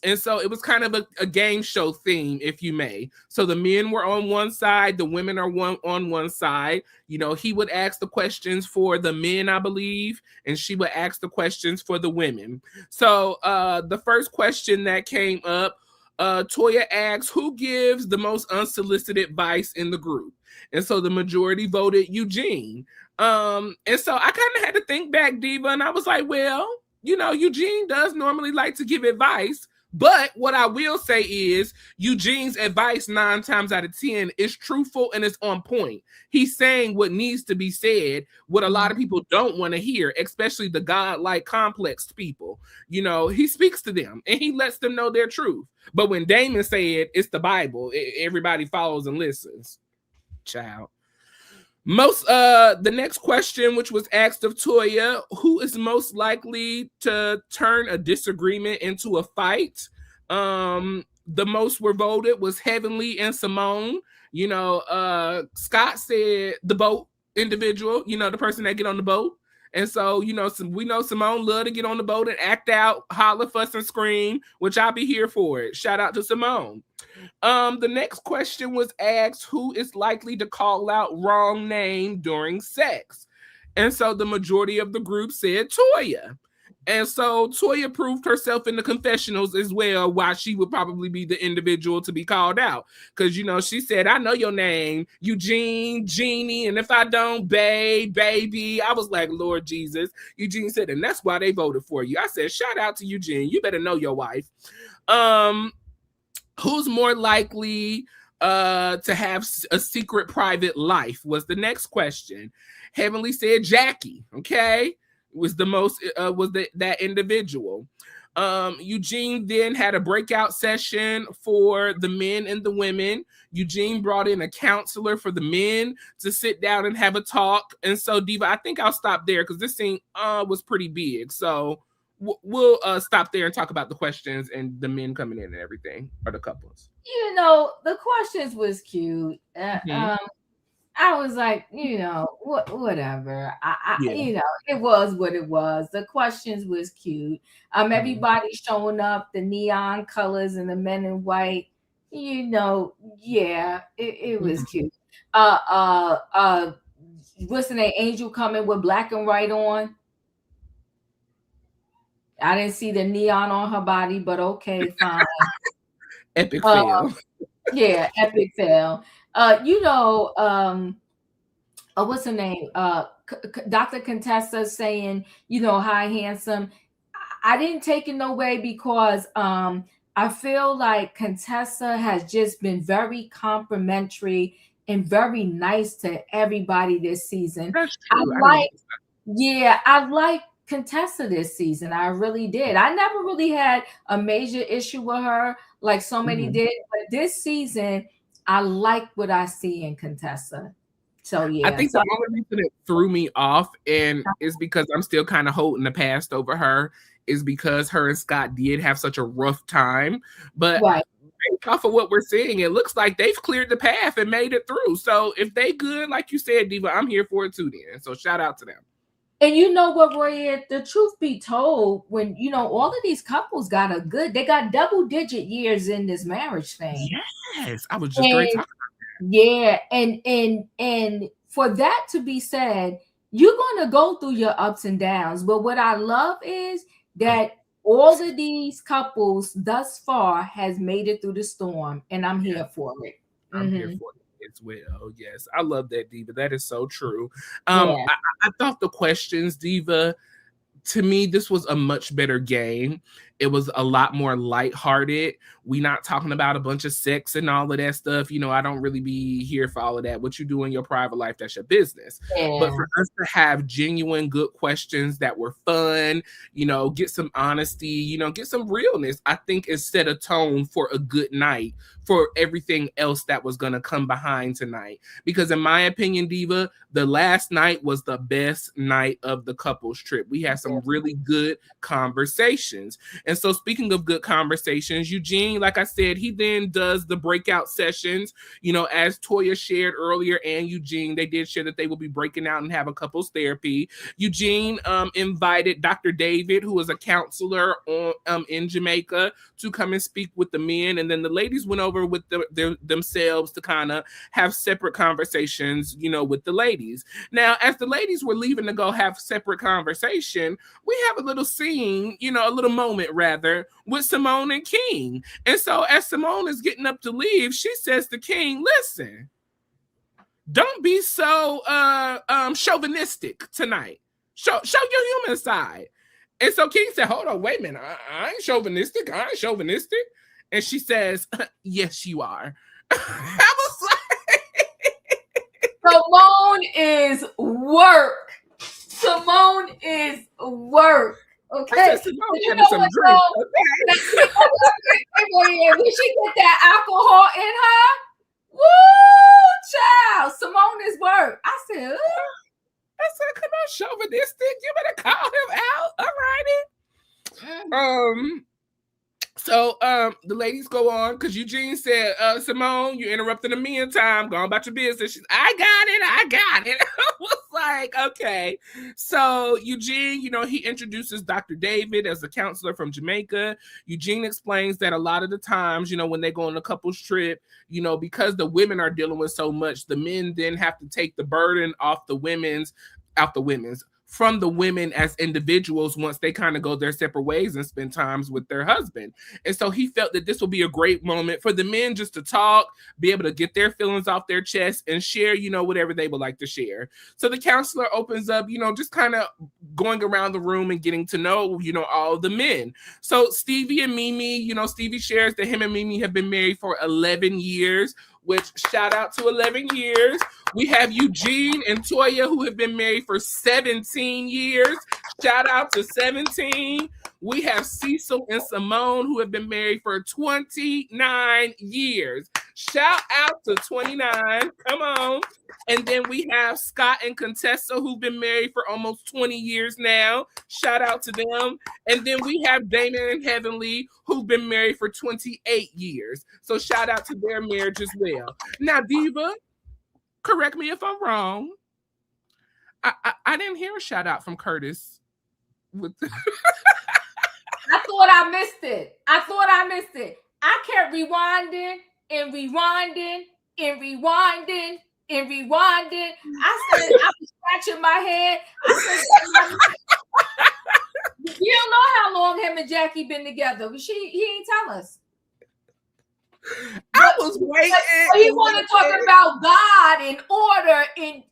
And so it was kind of a game show theme, if you may. So the men were on one side, the women are on one side. He would ask the questions for the men, I believe, and she would ask the questions for the women. So the first question that came up, Toya asks, who gives the most unsolicited advice in the group? And so the majority voted Eugene. And so I kind of had to think back, Diva, and I was like, well, Eugene does normally like to give advice. But what I will say is Eugene's advice 9 times out of 10 is truthful and it's on point. He's saying what needs to be said, what a lot of people don't want to hear, especially the godlike complex people. He speaks to them and he lets them know their truth. But when Damon said it's the Bible, everybody follows and listens. Child. The next question, which was asked of Toya, who is most likely to turn a disagreement into a fight? The most were voted was Heavenly and Simone. Scott said the boat individual, the person that get on the boat. And so, we know Simone love to get on the boat and act out, holler, fuss, and scream, which I'll be here for it. Shout out to Simone. The next question was asked, who is likely to call out wrong name during sex? And so the majority of the group said Toya. And so Toya proved herself in the confessionals as well, why she would probably be the individual to be called out. Because, she said, I know your name, Eugene, Jeannie, and if I don't, baby. I was like, Lord Jesus. Eugene said, and that's why they voted for you. I said, shout out to Eugene. You better know your wife. Who's more likely to have a secret private life was the next question. Heavenly said Jackie, okay? Was the most that individual. Eugene then had a breakout session for the men and the women. Eugene brought in a counselor for the men to sit down and have a talk. And so, Diva, I think I'll stop there because this scene was pretty big. So we'll stop there and talk about the questions and the men coming in and everything, or the couples. The questions was cute. I was like, whatever. It was what it was. The questions was cute. Everybody showing up, the neon colors and the men in white. It was cute. What's the name? Angel coming with black and white on. I didn't see the neon on her body, but okay, fine. Epic fail. Yeah, epic fail. What's her name? Dr. Contessa saying, hi, handsome. I didn't take it no way because I feel like Contessa has just been very complimentary and very nice to everybody this season. That's true. I like Contessa this season. I really did. I never really had a major issue with her like so many did, but this season I like what I see in Contessa. So yeah, I think the only reason it threw me off and is because I'm still kind of holding the past over her is because her and Scott did have such a rough time. But based off of what we're seeing, it looks like they've cleared the path and made it through. So if they good, like you said, Diva, I'm here for it too then. So shout out to them. And you know what, Royaire, the truth be told, when all of these couples got they got double-digit years in this marriage thing. Yes, I was just great talking about that. Yeah, and for that to be said, you're gonna go through your ups and downs. But what I love is that all of these couples thus far has made it through the storm, and I'm here for it. I'm here for it as well. Yes, I love that, Diva. That is so true. I thought the questions, Diva, to me, this was a much better game. It was a lot more lighthearted. We not talking about a bunch of sex and all of that stuff. I don't really be here for all of that. What you do in your private life, that's your business. Yeah. But for us to have genuine, good questions that were fun, get some honesty, get some realness, I think it set a tone for a good night for everything else that was going to come behind tonight. Because in my opinion, Diva, the last night was the best night of the couples trip. We had some really good conversations. And so speaking of good conversations, Eugene, like I said, he then does the breakout sessions, as Toya shared earlier, and Eugene, they did share that they will be breaking out and have a couples therapy. Eugene invited Dr. David, who is a counselor in Jamaica, to come and speak with the men. And then the ladies went over with themselves to kind of have separate conversations, with the ladies. Now, as the ladies were leaving to go have separate conversation, we have a little scene, a little moment rather, with Simone and King. And so as Simone is getting up to leave, she says to King, listen, don't be so chauvinistic tonight. Show your human side. And so King said, hold on, wait a minute. I ain't chauvinistic. And she says, yes, you are. I was like, Simone is work. Simone is work. Okay. When she get that alcohol in her, woo, child, Simone is work. I said, come on, chauvinistic. You better call him out. All righty. So the ladies go on because Eugene said, Simone, you interrupted the men time. Go on about your business. She's, I got it. I was like, okay. So Eugene, he introduces Dr. David as a counselor from Jamaica. Eugene explains that a lot of the times, when they go on a couples trip, because the women are dealing with so much, the men then have to take the burden from the women as individuals once they kind of go their separate ways and spend times with their husband. And so he felt that this will be a great moment for the men just to talk, be able to get their feelings off their chest and share, whatever they would like to share. So the counselor opens up, just kind of going around the room and getting to know, all the men. So Stevie and Mimi, Stevie shares that him and Mimi have been married for 11 years, which shout out to 11 years. We have Eugene and Toya who have been married for 17 years. Shout out to 17. We have Cecil and Simone who have been married for 29 years. Shout out to 29. Come on. And then we have Scott and Contessa who've been married for almost 20 years now. Shout out to them. And then we have Dana and Heavenly who've been married for 28 years. So shout out to their marriage as well. Now, Diva, correct me if I'm wrong. I didn't hear a shout out from Curtis. I thought I missed it. I kept rewinding and rewinding and rewinding and rewinding. I said, I was scratching my head. I said, you don't know how long him and Jackie been together. He ain't tell us. I was waiting. He want to talk about God and order and.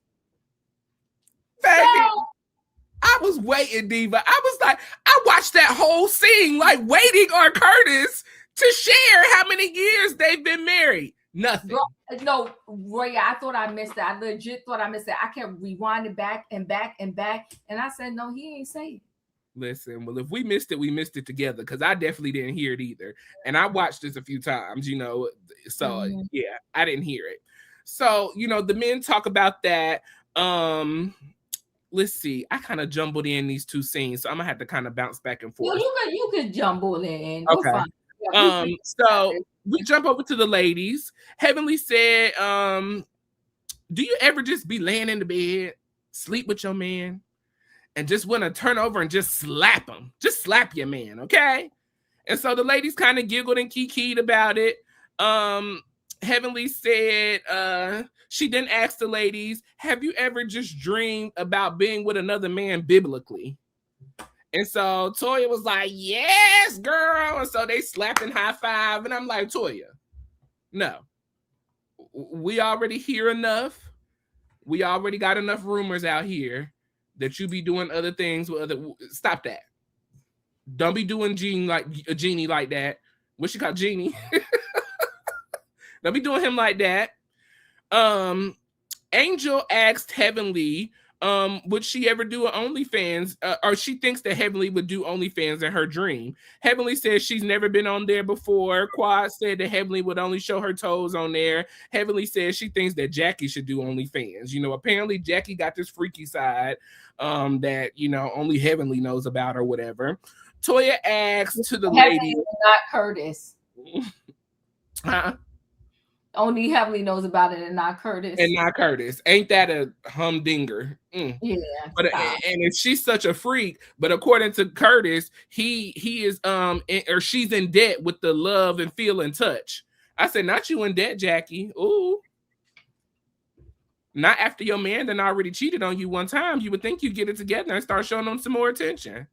I was waiting, Diva. I was like, I watched that whole scene, like waiting on Curtis to share how many years they've been married. Nothing. Bro, no, Roy, I thought I missed it. I legit thought I missed it. I kept rewinding back and back and back. And I said, no, he ain't say it. Listen, well, if we missed it together, because I definitely didn't hear it either. And I watched this a few times, you know, so yeah, I didn't hear it. So, you know, the men talk about that. Let's see, I kind of jumbled in these two scenes, so I'm gonna have to kind of bounce back and forth. You could jumble in. Okay. Yeah, so we jump over to the ladies. Heavenly said, do you ever just be laying in the bed, sleep with your man, and just want to turn over and just slap him? Just slap your man, okay? And so the ladies kind of giggled and kikied about it. Heavenly said, she then asked the ladies, have you ever just dreamed about being with another man biblically? And so Toya was like, yes, girl. And so they slapped and high five. And I'm like, Toya, no. We already hear enough. We already got enough rumors out here that you be doing other things with other. Stop that. Don't be doing Genie like that. What's she called? Genie. Don't be doing him like that. Angel asked Heavenly, would she ever do an OnlyFans? Or she thinks that Heavenly would do OnlyFans in her dream. Heavenly says she's never been on there before. Quad said that Heavenly would only show her toes on there. Heavenly says she thinks that Jackie should do OnlyFans. You know, apparently Jackie got this freaky side that, you know, only Heavenly knows about or whatever. Toya asked to the lady. Not Curtis. Only Heavenly knows about it and not Curtis. And not Curtis. Ain't that a humdinger? Yeah. But and if she's such a freak, but according to Curtis, he is or she's in debt with the love and feel and touch. I said, not you in debt, Jackie. Ooh. Not after your man done already cheated on you one time. You would think you'd get it together and start showing them some more attention.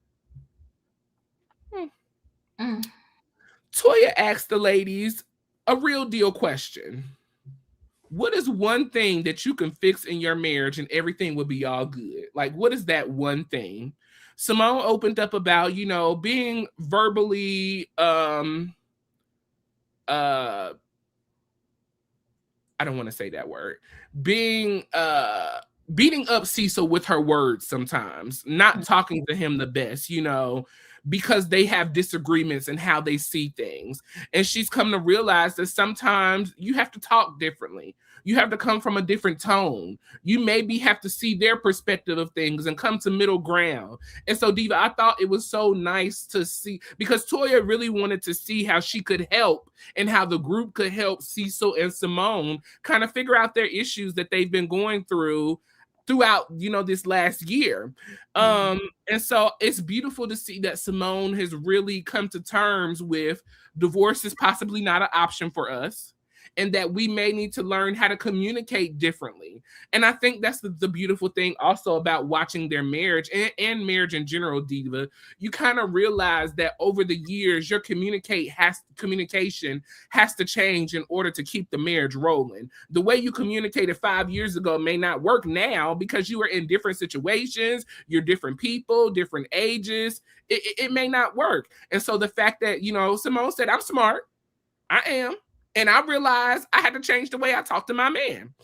Toya asked the ladies a real deal question. What is one thing that you can fix in your marriage and everything will be all good? Like, what is that one thing? Simone opened up about, you know, being verbally, I don't want to say that word. Being, beating up Cecil with her words sometimes, not talking to him the best, you know, because they have disagreements in how they see things. And she's come to realize that sometimes you have to talk differently. You have to come from a different tone. You maybe have to see their perspective of things and come to middle ground. And so, Diva, I thought it was so nice to see, because Toya really wanted to see how she could help and how the group could help Cecil and Simone kind of figure out their issues that they've been going throughout, you know, this last year. And so it's beautiful to see that Simone has really come to terms with divorce is possibly not an option for us, and that we may need to learn how to communicate differently. And I think that's the beautiful thing also about watching their marriage and marriage in general, Diva. You kind of realize that over the years, your communication has to change in order to keep the marriage rolling. The way you communicated 5 years ago may not work now because you are in different situations, you're different people, different ages. It may not work. And so the fact that, you know, Simone said, I'm smart. I am. And I realized I had to change the way I talk to my man.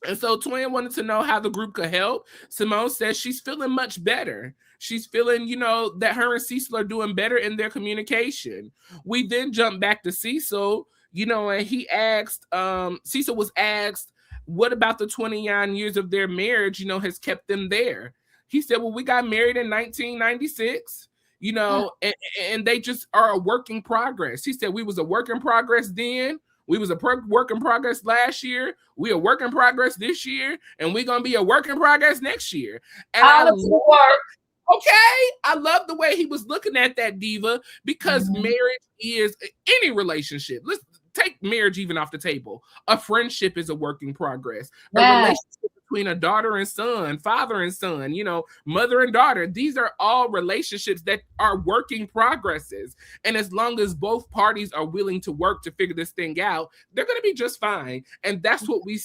And so Toya wanted to know how the group could help. Simone says she's feeling much better. She's feeling, you know, that her and Cecil are doing better in their communication. We then jump back to Cecil, you know, and he asked, Cecil was asked, what about the 29 years of their marriage, you know, has kept them there? He said, well, we got married in 1996. You know, and they just are a work in progress. He said we was a work in progress then. We was a work in progress last year. We a work in progress this year, and we're gonna be a work in progress next year. And I love the way he was looking at that, Diva, because marriage is any relationship. Let's take marriage even off the table. A friendship is a work in progress. A relationship between a daughter and son, father and son, mother and daughter. These are all relationships that are working progresses. And as long as both parties are willing to work to figure this thing out, they're going to be just fine. And that's what we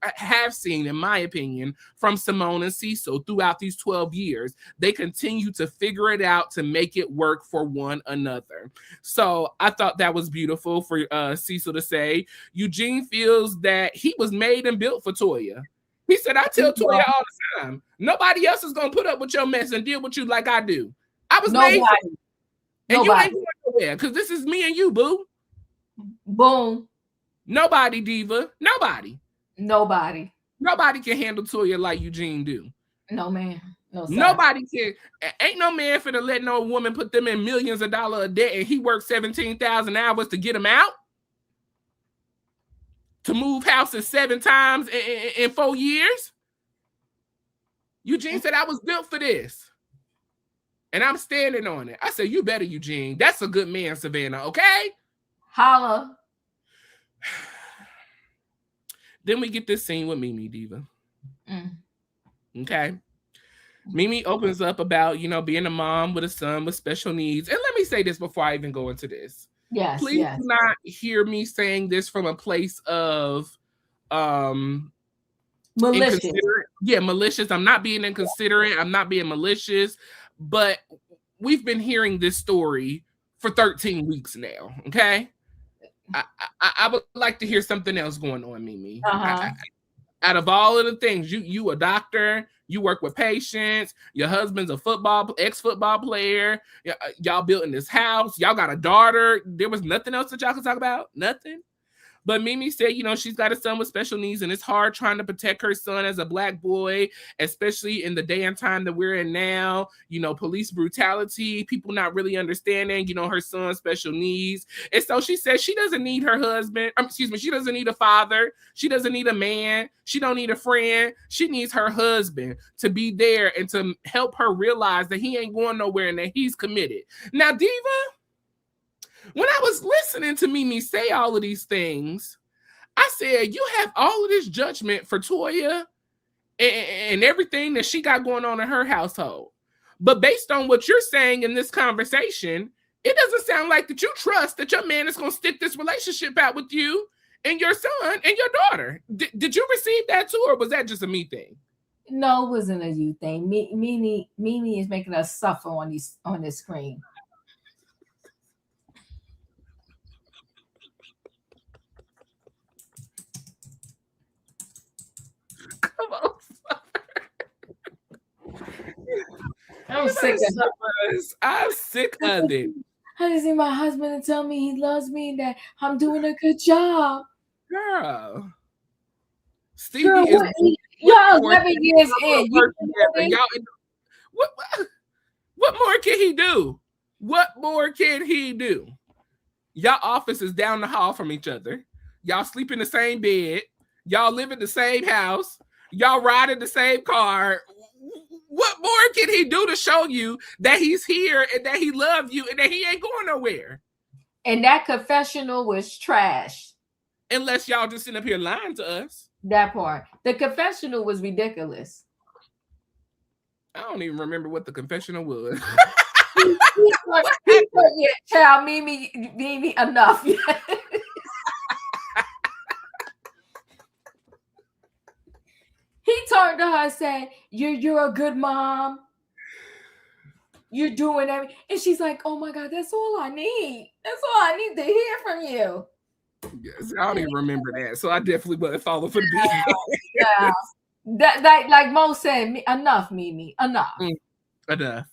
have seen, in my opinion, from Simone and Cecil throughout these 12 years. They continue to figure it out to make it work for one another. So I thought that was beautiful for Cecil to say. Eugene feels that he was made and built for Toya. He said, I tell Toya all the time, nobody else is going to put up with your mess and deal with you like I do. I was made for you. And you ain't going nowhere because this is me and you, boo. Boom. Nobody, Diva. Nobody can handle Toya like Eugene do. No, man. No, nobody can. Ain't no man finna let no woman put them in millions of dollars a debt and he worked 17,000 hours to get them out. To move houses 7 times in 4 years. Eugene said, I was built for this. And I'm standing on it. I said, you better, Eugene. That's a good man, Savannah, okay? Holla. Then we get this scene with Mimi, Diva. Okay. Mimi opens up about, being a mom with a son with special needs. And let me say this before I even go into this. Yes. Please do not hear me saying this from a place of malicious. Yeah, malicious. I'm not being inconsiderate. I'm not being malicious. But we've been hearing this story for 13 weeks now. Okay. I would like to hear something else going on, Mimi. Out of all of the things, you a doctor, you work with patients, your husband's a ex-football player, y'all building this house, y'all got a daughter. There was nothing else that y'all could talk about? Nothing? But Mimi said, she's got a son with special needs and it's hard trying to protect her son as a Black boy, especially in the day and time that we're in now, police brutality, people not really understanding, her son's special needs. And so she says she doesn't need her husband. She doesn't need a father. She doesn't need a man. She don't need a friend. She needs her husband to be there and to help her realize that he ain't going nowhere and that he's committed. Now, Diva, when I was listening to Mimi say all of these things, I said, you have all of this judgment for Toya and everything that she got going on in her household. But based on what you're saying in this conversation, it doesn't sound like that you trust that your man is going to stick this relationship out with you and your son and your daughter. Did you receive that too, or was that just a me thing? No, it wasn't a you thing. Mimi is making us suffer on this screen. Come on. I'm sick of it. I'm sick of it. I just need my husband to tell me he loves me and that I'm doing a good job. Girl. Stevie is y'all 11 years in. What more can he do? What more can he do? Y'all office is down the hall from each other. Y'all sleep in the same bed. Y'all live in the same house. Y'all ride in the same car. What more can he do to show you that he's here and that he loves you and that he ain't going nowhere? And that confessional was trash. Unless y'all just sitting up here lying to us. That part. The confessional was ridiculous. I don't even remember what the confessional was. Child, Mimi, enough. He turned to her and said, you're a good mom. You're doing everything. And she's like, oh my God, that's all I need. That's all I need to hear from you. Yes, I don't even remember that. So I definitely wasn't following for the beat. Yeah. That, like Mo said, enough, Mimi. Enough. Enough.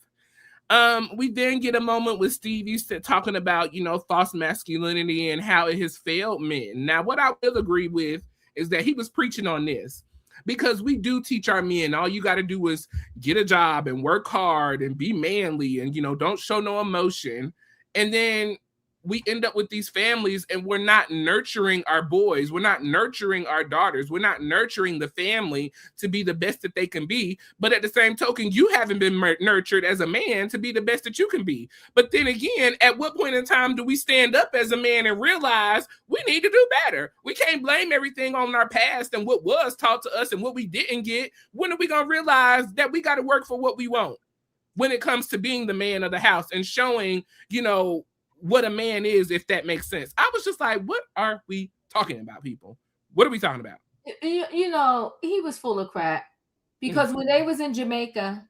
We then get a moment with Stevie talking about, false masculinity and how it has failed men. Now, what I will agree with is that he was preaching on this. Because we do teach our men, all you got to do is get a job and work hard and be manly and, don't show no emotion. And then we end up with these families and we're not nurturing our boys. We're not nurturing our daughters. We're not nurturing the family to be the best that they can be. But at the same token, you haven't been nurtured as a man to be the best that you can be. But then again, at what point in time do we stand up as a man and realize we need to do better? We can't blame everything on our past and what was taught to us and what we didn't get. When are we going to realize that we got to work for what we want when it comes to being the man of the house and showing, what a man is, if that makes sense? I was just like, what are we talking about, people? What are we talking about? He was full of crap because when they was in Jamaica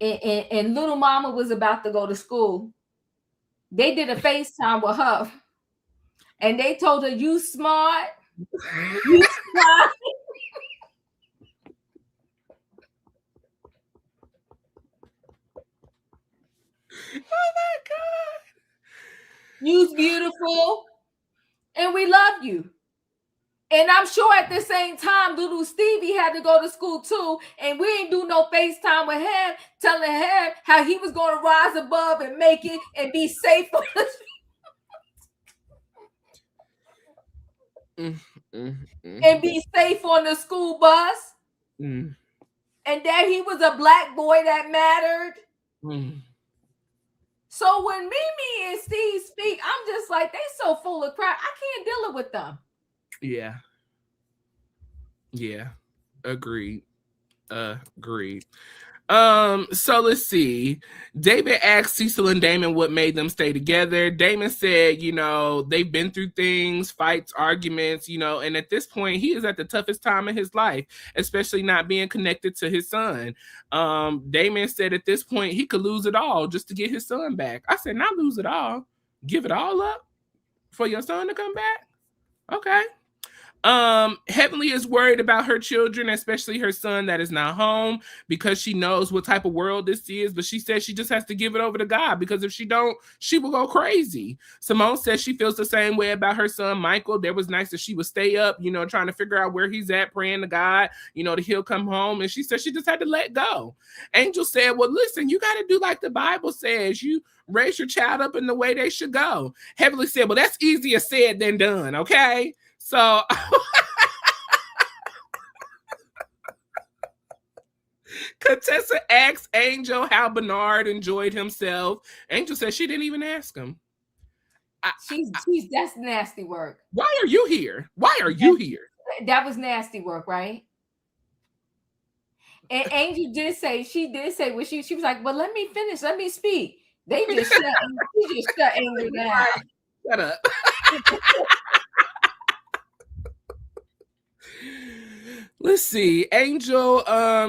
and little mama was about to go to school, they did a FaceTime with her and they told her, you smart, you smart. Oh my God. You's beautiful, and we love you. And I'm sure at the same time, little Stevie had to go to school too, and we ain't do no FaceTime with him, telling him how he was going to rise above and make it and be safe. And be safe on the school bus. And that he was a black boy that mattered. So when Mimi and Steve speak, I'm just like, they so full of crap. I can't deal with them. Yeah. Agreed. So let's see. David asked Cecil and Damon what made them stay together. Damon said, they've been through things, fights, arguments, and at this point he is at the toughest time in his life, especially not being connected to his son. Damon said at this point he could lose it all just to get his son back. I said, not lose it all, give it all up for your son to come back. Okay. Heavenly is worried about her children, especially her son that is not home, because she knows what type of world this is, but she says she just has to give it over to God, because if she don't, she will go crazy. Simone says she feels the same way about her son Michael. That was nice that she would stay up, trying to figure out where he's at, praying to God, that he'll come home, and she said she just had to let go. Angel said, well, listen, you got to do like the Bible says. You raise your child up in the way they should go. Heavenly said, well, that's easier said than done, okay? So Contessa asked Angel how Bernard enjoyed himself. Angel said she didn't even ask him. That's nasty work. Why are you here? That was nasty work, right? And Angel did say when she was like, well, let me finish, let me speak. They just shut Angel down. Shut up. Let's see. Angel,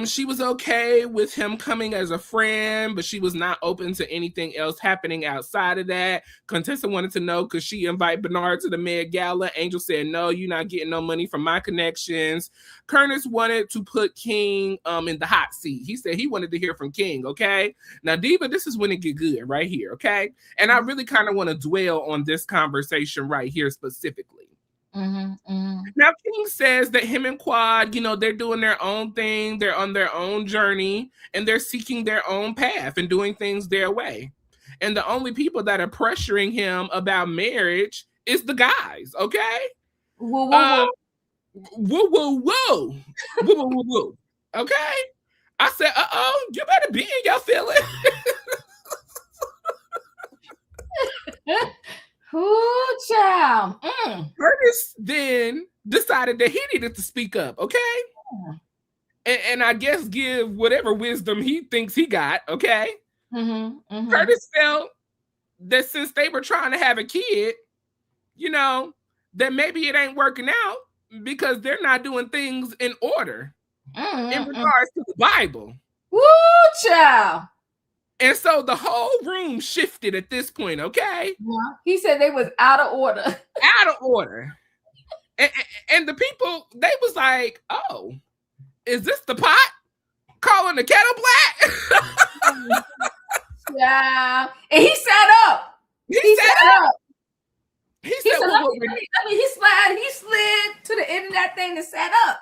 she was okay with him coming as a friend, but she was not open to anything else happening outside of that. Contessa wanted to know, could she invite Bernard to the Med Gala? Angel said, no, you're not getting no money from my connections. Curtis wanted to put King in the hot seat. He said he wanted to hear from King, okay? Now, Diva, this is when it get good right here, okay? And I really kind of want to dwell on this conversation right here specifically. Now, King says that him and Quad, they're doing their own thing. They're on their own journey and they're seeking their own path and doing things their way. And the only people that are pressuring him about marriage is the guys. Okay. Whoa. Okay. I said, you better be in your feelings. Ooh, child. Curtis then decided that he needed to speak up, okay? And I guess give whatever wisdom he thinks he got, okay? Curtis felt that since they were trying to have a kid, that maybe it ain't working out because they're not doing things in order in regards to the Bible. Woo, child. And so the whole room shifted at this point, okay? Yeah. He said they was out of order. Out of order. And the people, they was like, oh, is this the pot calling the kettle black? Yeah. And he sat up. He sat up. He said, he slid to the end of that thing and sat up.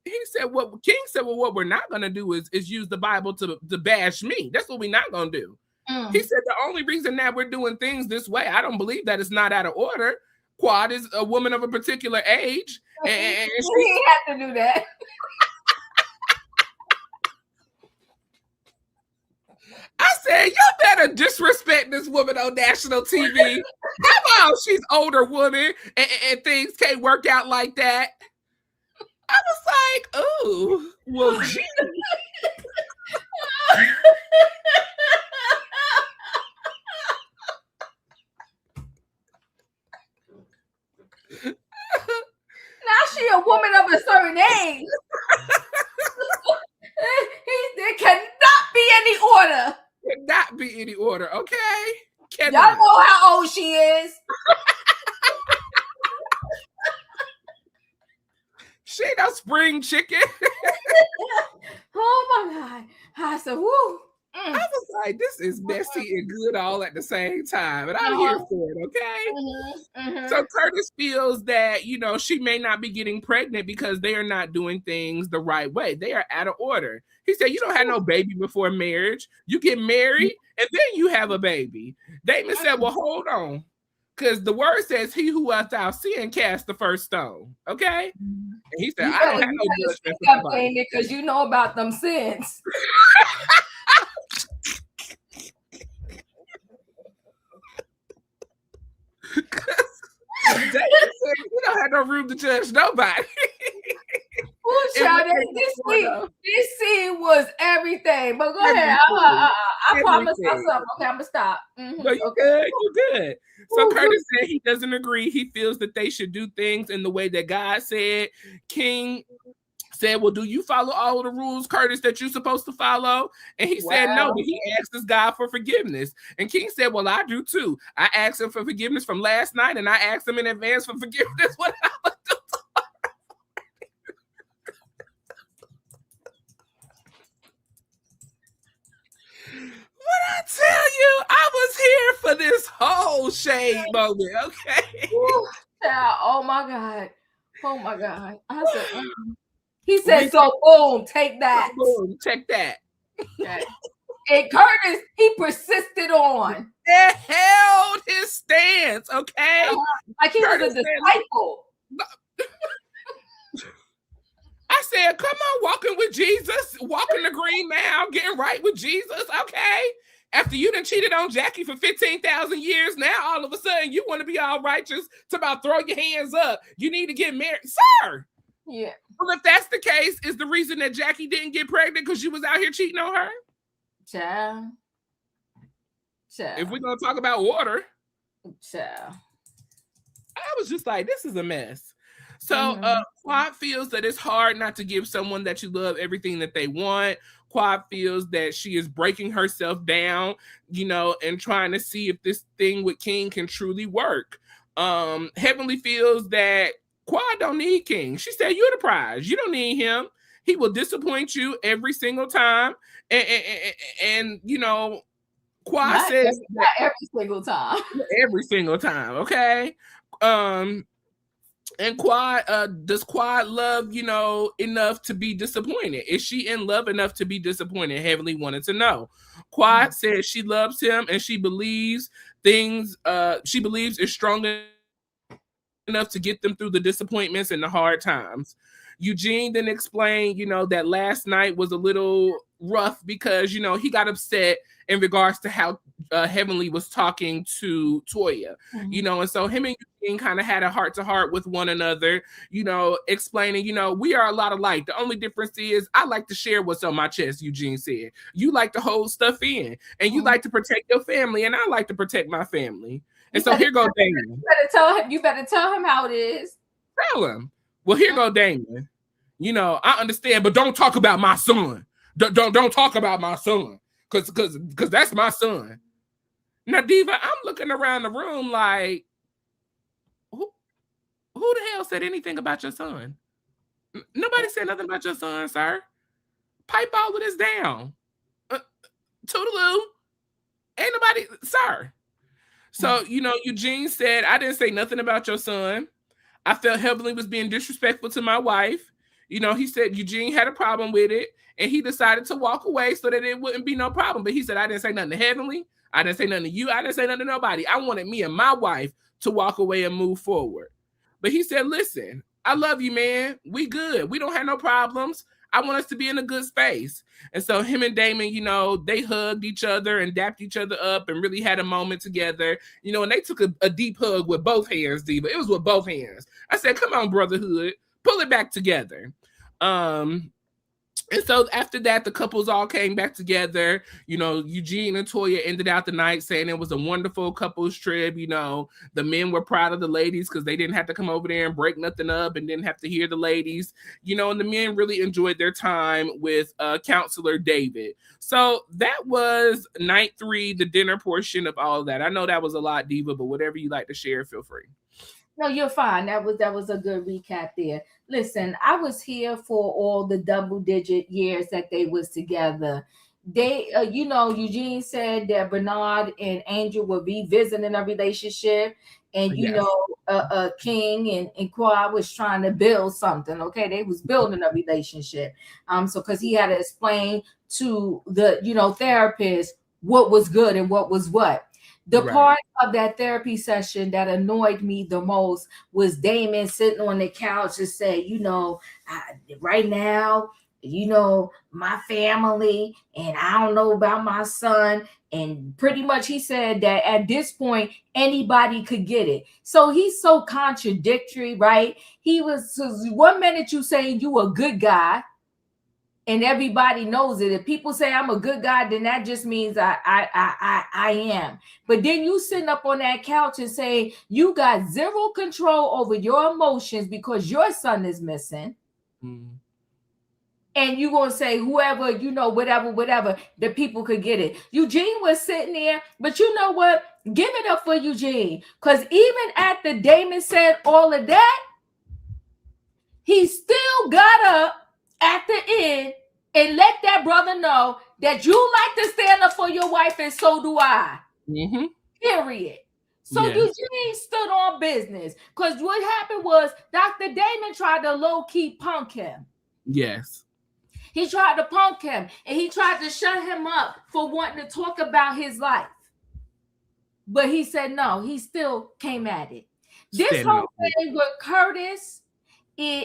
He said, King said, well, what we're not going to do is use the Bible to bash me. That's what we're not going to do. He said the only reason that we're doing things this way, I don't believe that it's not out of order. Quad is a woman of a particular age. And she didn't have to do that. I said, you better disrespect this woman on national TV. Come on, she's older woman and things can't work out like that. I was like, oh, well, gee. Now she a woman of a certain age. There cannot be any order. Cannot be any order, okay? Y'all know how old she is. She ain't no spring chicken. Oh my God. I said, whoo. I was like, this is messy and good all at the same time. And I'm here for it, okay? So Curtis feels that, you know, she may not be getting pregnant because they are not doing things the right way. They are out of order. He said, you don't have no baby before marriage. You get married and then you have a baby. Damon said, well, hold on. Because the word says, he who without sin cast the first stone. Okay? And he said, I don't have no judgment. Because you know about them sins. David said, you don't have no room to judge nobody. Oh, child, this scene was everything. But go ahead. I promise myself. Okay, I'm gonna stop. No, you good. You good. So Curtis said he doesn't agree. He feels that they should do things in the way that God said. King said, well, do you follow all of the rules, Curtis, that you're supposed to follow? And he said no, but he asked his God for forgiveness. And King said, well, I do too. I asked him for forgiveness from last night, and I asked him in advance for forgiveness when I was doing. What I tell you, I was here for this whole shade moment, okay? Oh my God. Oh my God. I said, he said, so boom, take that. Boom, take that. Okay. And Curtis, he persisted on. He held his stance, okay? Like he was a disciple. I said, come on, walking with Jesus, walking the green mile, getting right with Jesus, okay? After you done cheated on Jackie for 15,000 years, now all of a sudden you want to be all righteous to about throw your hands up. You need to get married. Sir! Yeah. Well, if that's the case, is the reason that Jackie didn't get pregnant because you was out here cheating on her? Child. If we're going to talk about water. Child. I was just like, this is a mess. So Quad feels that it's hard not to give someone that you love everything that they want. Quad feels that she is breaking herself down, you know, and trying to see if this thing with King can truly work. Heavenly feels that Quad don't need King. She said, you're the prize. You don't need him. He will disappoint you every single time. And you know, Quad says not every single time. Every single time, okay? And Quad, does Quad love, you know, enough to be disappointed? Is she in love enough to be disappointed? Heavenly wanted to know. Quad says she loves him and she believes she believes is strong enough to get them through the disappointments and the hard times. Eugene then explained, you know, that last night was a little rough because, you know, he got upset in regards to how Heavenly was talking to Toya, you know, and so him and Eugene kind of had a heart-to-heart with one another, you know, explaining, you know, we are a lot alike. The only difference is I like to share what's on my chest, Eugene said. You like to hold stuff in, and you like to protect your family, and I like to protect my family. And so here goes Damon. You better tell him how it is. Tell him. Well, here go Damon. You know, I understand, but don't talk about my son. Don't talk about my son, because that's my son. Now, Diva, I'm looking around the room like, who the hell said anything about your son? Nobody said nothing about your son, sir. Pipe all of this down. Toodaloo. Ain't nobody, sir. So, you know, Eugene said, I didn't say nothing about your son. I felt Heavenly was being disrespectful to my wife. You know, he said Eugene had a problem with it, and he decided to walk away so that it wouldn't be no problem. But he said, I didn't say nothing to Heavenly. I didn't say nothing to you. I didn't say nothing to nobody. I wanted me and my wife to walk away and move forward. But he said, listen, I love you, man. We good. We don't have no problems. I want us to be in a good space. And so him and Damon, you know, they hugged each other and dapped each other up and really had a moment together, you know, and they took a deep hug with both hands, Diva. It was with both hands. I said, come on, brotherhood, pull it back together. And so after that, the couples all came back together. You know, Eugene and Toya ended out the night saying it was a wonderful couples trip. You know, the men were proud of the ladies because they didn't have to come over there and break nothing up and didn't have to hear the ladies. You know, and the men really enjoyed their time with Counselor David. So that was night 3, the dinner portion of all of that. I know that was a lot, Diva, but whatever you like to share, feel free. No, you're fine. That was a good recap there. Listen, I was here for all the double-digit years that they was together. They, you know, Eugene said that Bernard and Angel were revisiting a relationship, and you know, King and Quad was trying to build something. Okay, they was building a relationship. So because he had to explain to the, you know, therapist what was good and what was what. The part of that therapy session that annoyed me the most was Damon sitting on the couch and say, you know, right now, you know, my family, and I don't know about my son. And pretty much he said that at this point, anybody could get it. So he's so contradictory, right? He was, so 1 minute you saying you a good guy, and everybody knows it. If people say I'm a good guy, then that just means I am. But then you sitting up on that couch and say you got zero control over your emotions because your son is missing. Mm. And you gonna say whoever, you know, whatever, the people could get it. Eugene was sitting there, but you know what? Give it up for Eugene. Because even after Damon said all of that, he still got up at the end and let that brother know that you like to stand up for your wife, and so do I. Mm-hmm. Period. So Eugene stood on business, because what happened was Dr. Damon tried to low-key punk him. Yes. He tried to punk him, and he tried to shut him up for wanting to talk about his life. But he said no, he still came at it. This whole thing with Curtis, King,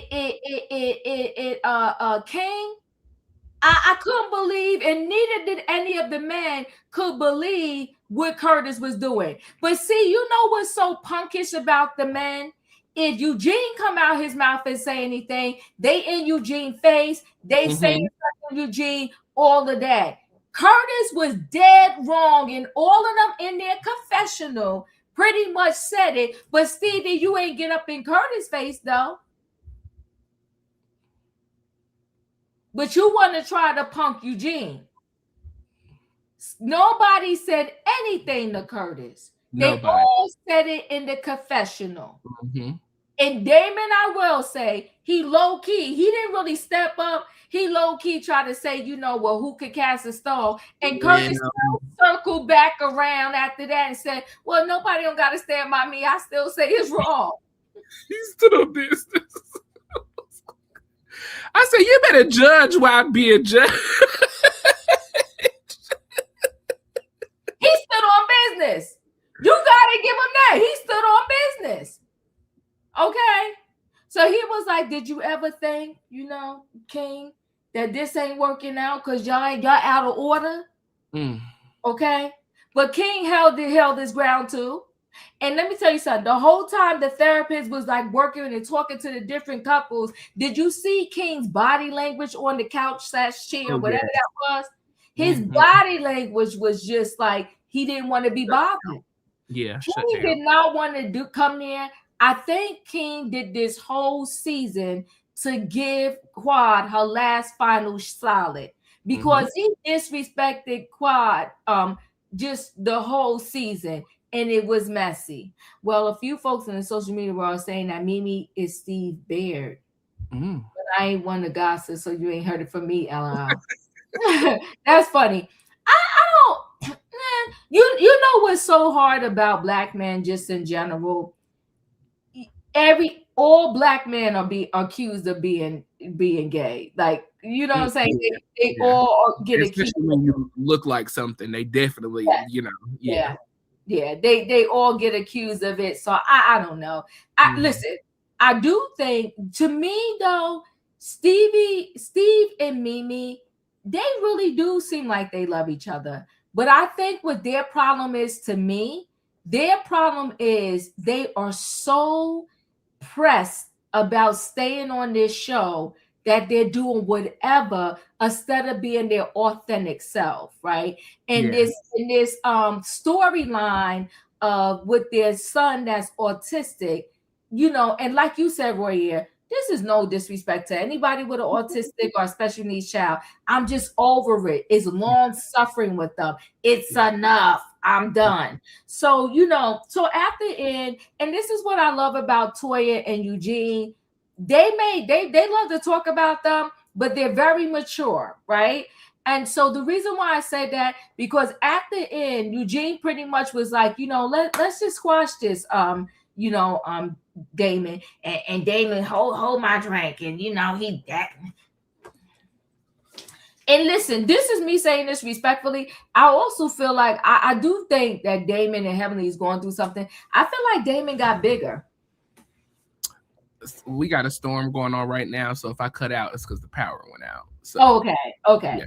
I couldn't believe, and neither did any of the men could believe what Curtis was doing. But see, you know what's so punkish about the men? If Eugene come out his mouth and say anything, they in Eugene's face, they say Eugene, all of that. Curtis was dead wrong, and all of them in their confessional pretty much said it. But Stevie, you ain't get up in Curtis' face though. But you want to try to punk Eugene. Nobody said anything to Curtis. Nobody. They all said it in the confessional. Mm-hmm. And Damon, I will say, he low-key, he didn't really step up. He low-key tried to say, you know, well, who could cast a stone? And Curtis circled back around after that and said, well, nobody don't got to stand by me. I still say it's wrong. He stood on business. I said, you better judge while I be a judge. He stood on business. You got to give him that. He stood on business. Okay. So he was like, did you ever think, you know, King, that this ain't working out because y'all out of order? Mm. Okay. But King held his ground too. And let me tell you something. The whole time the therapist was like working and talking to the different couples, did you see King's body language on the couch / chair, whatever that was? His body language was just like he didn't want to be bothered. Yeah. King did not want to come there. I think King did this whole season to give Quad her last final solid because he disrespected Quad just the whole season. And it was messy. Well, a few folks in the social media were all saying that Mimi is Steve Baird. Mm. But I ain't one to gossip, so you ain't heard it from me, LL. That's funny. I don't. You know what's so hard about black men just in general? All black men are accused of being gay. Like You know what I'm saying? They all get especially accused. when you look like something. They definitely, They all get accused of it. So I don't know. Listen, I do think, to me though, Steve and Mimi, they really do seem like they love each other. But I think what their problem is, to me, their problem is they are so pressed about staying on this show that they're doing whatever instead of being their authentic self, right? And this storyline with their son that's autistic, and like you said, Royaire, this is no disrespect to anybody with an autistic or special needs child. I'm just over it. It's long suffering with them. It's enough. I'm done. So, so at the end, and this is what I love about Toya and Eugene, they love to talk about them, but they're very mature, right? And so the reason why I say that, because at the end, Eugene pretty much was like, let's just squash this, Damon, and Damon hold my drink, and he that. And listen, this is me saying this respectfully. I also feel like I do think that Damon and Heavenly is going through something. I feel like Damon got bigger. We got a storm going on right now, so if I cut out, it's because the power went out. So, okay. Yeah.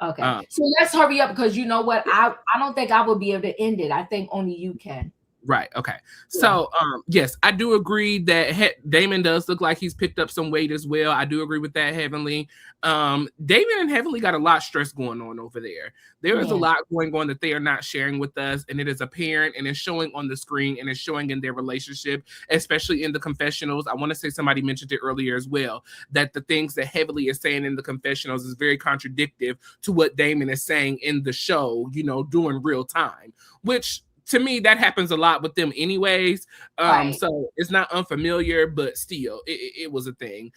Okay. So let's hurry up, because you know what? I don't think I will be able to end it. I think only you can. Right. Okay. So, yes, I do agree that Damon does look like he's picked up some weight as well. I do agree with that, Heavenly. Damon and Heavenly got a lot of stress going on over there. There is a lot going on that they are not sharing with us, and it is apparent, and it's showing on the screen, and it's showing in their relationship, especially in the confessionals. I want to say somebody mentioned it earlier as well, that the things that Heavenly is saying in the confessionals is very contradictory to what Damon is saying in the show, during real time, which, to me, that happens a lot with them anyways. Right. So it's not unfamiliar, but still, it was a thing.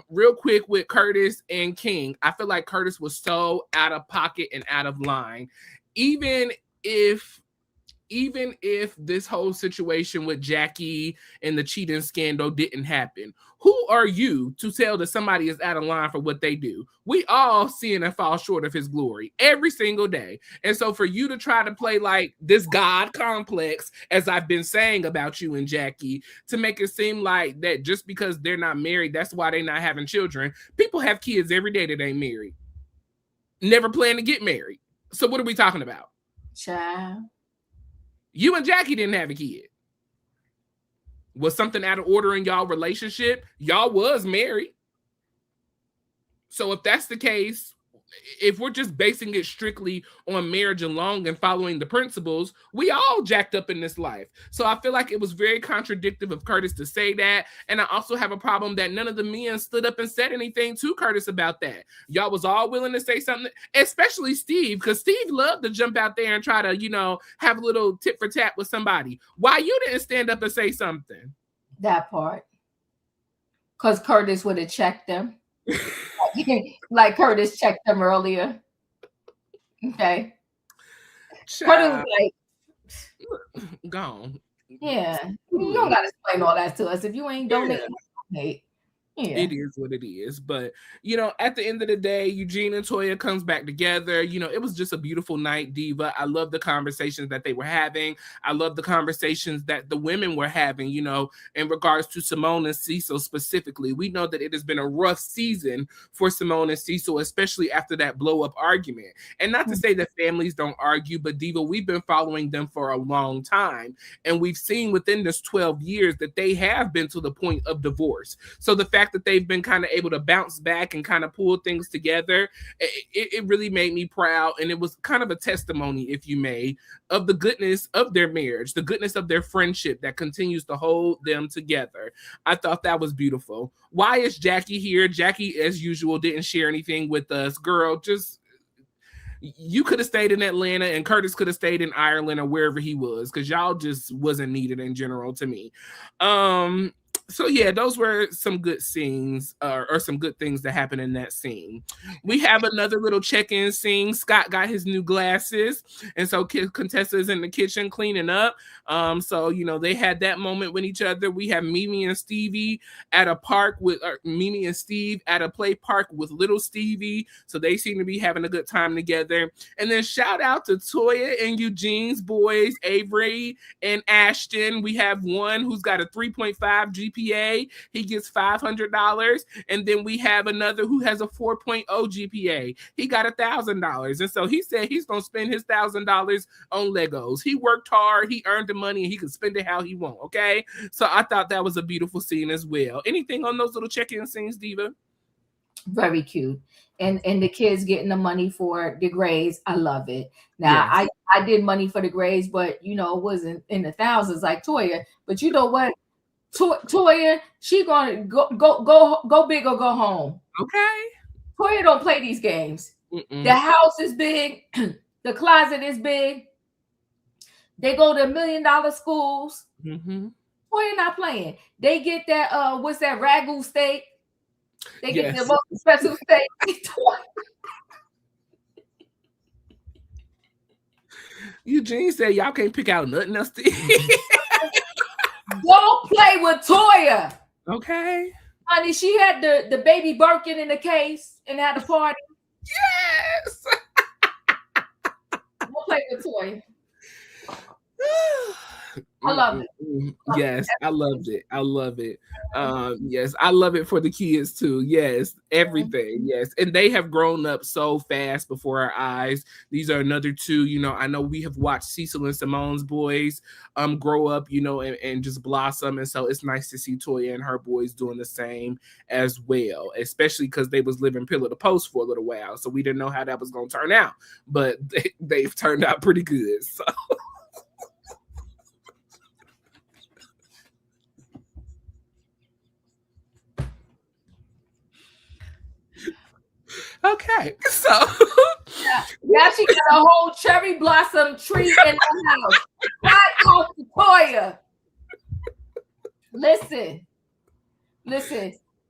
Real quick with Curtis and King, I feel like Curtis was so out of pocket and out of line. Even if this whole situation with Jackie and the cheating scandal didn't happen, who are you to tell that somebody is out of line for what they do? We all seeing and fall short of his glory every single day. And so for you to try to play like this God complex, as I've been saying about you and Jackie, to make it seem like that just because they're not married, that's why they're not having children. People have kids every day that ain't married. Never plan to get married. So what are we talking about? Child. You and Jackie didn't have a kid. Was something out of order in y'all relationship? Y'all was married. So if that's the case, if we're just basing it strictly on marriage alone and following the principles, we all jacked up in this life. So I feel like it was very contradictory of Curtis to say that. And I also have a problem that none of the men stood up and said anything to Curtis about that. Y'all was all willing to say something, especially Steve, because Steve loved to jump out there and try to, have a little tit for tat with somebody. Why you didn't stand up and say something? That part. Because Curtis would have checked them. Like Curtis checked them earlier. Okay. Curtis was like, gone. Yeah. You don't got to explain all that to us. If you ain't donating, donate. Yeah. It is what it is. But, at the end of the day, Eugene and Toya comes back together. It was just a beautiful night, Diva. I love the conversations that they were having. I love the conversations that the women were having, in regards to Simone and Cecil specifically. We know that it has been a rough season for Simone and Cecil, especially after that blow-up argument. And not to say that families don't argue, but Diva, we've been following them for a long time. And we've seen within this 12 years that they have been to the point of divorce. So the fact that they've been kind of able to bounce back and kind of pull things together, it really made me proud. And it was kind of a testimony, if you may, of the goodness of their marriage, the goodness of their friendship that continues to hold them together. I thought that was beautiful. Why is Jackie here? Jackie, as usual, didn't share anything with us. Girl, you could have stayed in Atlanta, and Curtis could have stayed in Ireland or wherever he was, because y'all just wasn't needed in general to me. So yeah, those were some good scenes or some good things that happened in that scene. We have another little check-in scene. Scott got his new glasses, and so Contessa is in the kitchen cleaning up. So they had that moment with each other. We have Mimi and Stevie at a park with Mimi and Steve at a play park with little Stevie. So they seem to be having a good time together. And then shout out to Toya and Eugene's boys, Avery and Ashton. We have one who's got a 3.5 GPA. He gets $500, and then we have another who has a 4.0 GPA. He got $1,000, and so he said he's gonna spend his $1,000 on Legos. He worked hard, he earned the money, and he can spend it how he want. Okay, so I thought that was a beautiful scene as well. Anything on those little check-in scenes, Diva? Very cute. And the kids getting the money for the grades. I love it. Now yes. I did money for the grades, but it wasn't in the thousands like Toya. But you know what? Toya, she gonna go big or go home. Okay. Toya don't play these games. The house is big, the closet is big. They go to $1 million schools. Toya not playing. They get that what's that ragu steak? They get the most special steak. Eugene said y'all can't pick out nothing else to eat. Don't play with Toya. Okay. Honey, she had the baby Birkin in the case and had a party. Yes. Don't play with Toya. I love it. Yes, I loved it. I love it. Yes, I love it for the kids too. Yes, everything. Yes, and they have grown up so fast before our eyes. These are another two. I know we have watched Cecil and Simone's boys grow up, and just blossom. And so it's nice to see Toya and her boys doing the same as well, especially because they was living pillar to post for a little while. So we didn't know how that was going to turn out, but they've turned out pretty good. So. Okay, so now she got a whole cherry blossom tree in the house. Right off to Toya. Listen.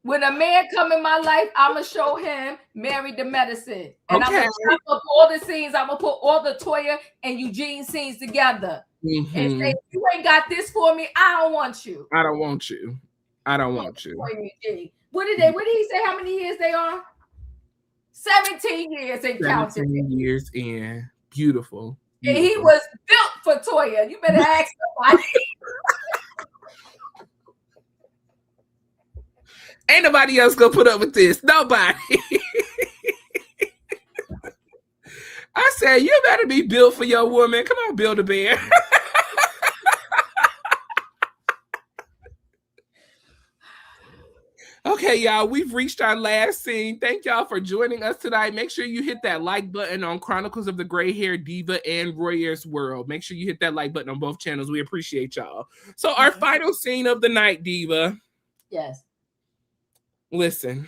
When a man come in my life, I'ma show him Married to Medicine, and I'm gonna chop up all the scenes. I'm gonna put all the Toya and Eugene scenes together, and say, "You ain't got this for me. I don't want you. I don't want you. What did he say? How many years they are? 17 years and counting. 17 years in. Beautiful. And he was built for Toya. You better ask somebody. Ain't nobody else gonna put up with this. Nobody. I said, you better be built for your woman. Come on, Build-A-Bear. Okay, y'all, we've reached our last scene. Thank y'all for joining us tonight. Make sure you hit that like button on Chronicles of the Gray Hair Diva and Royaire's World. Make sure you hit that like button on both channels. We appreciate y'all. So our final scene of the night, Diva. Yes. Listen,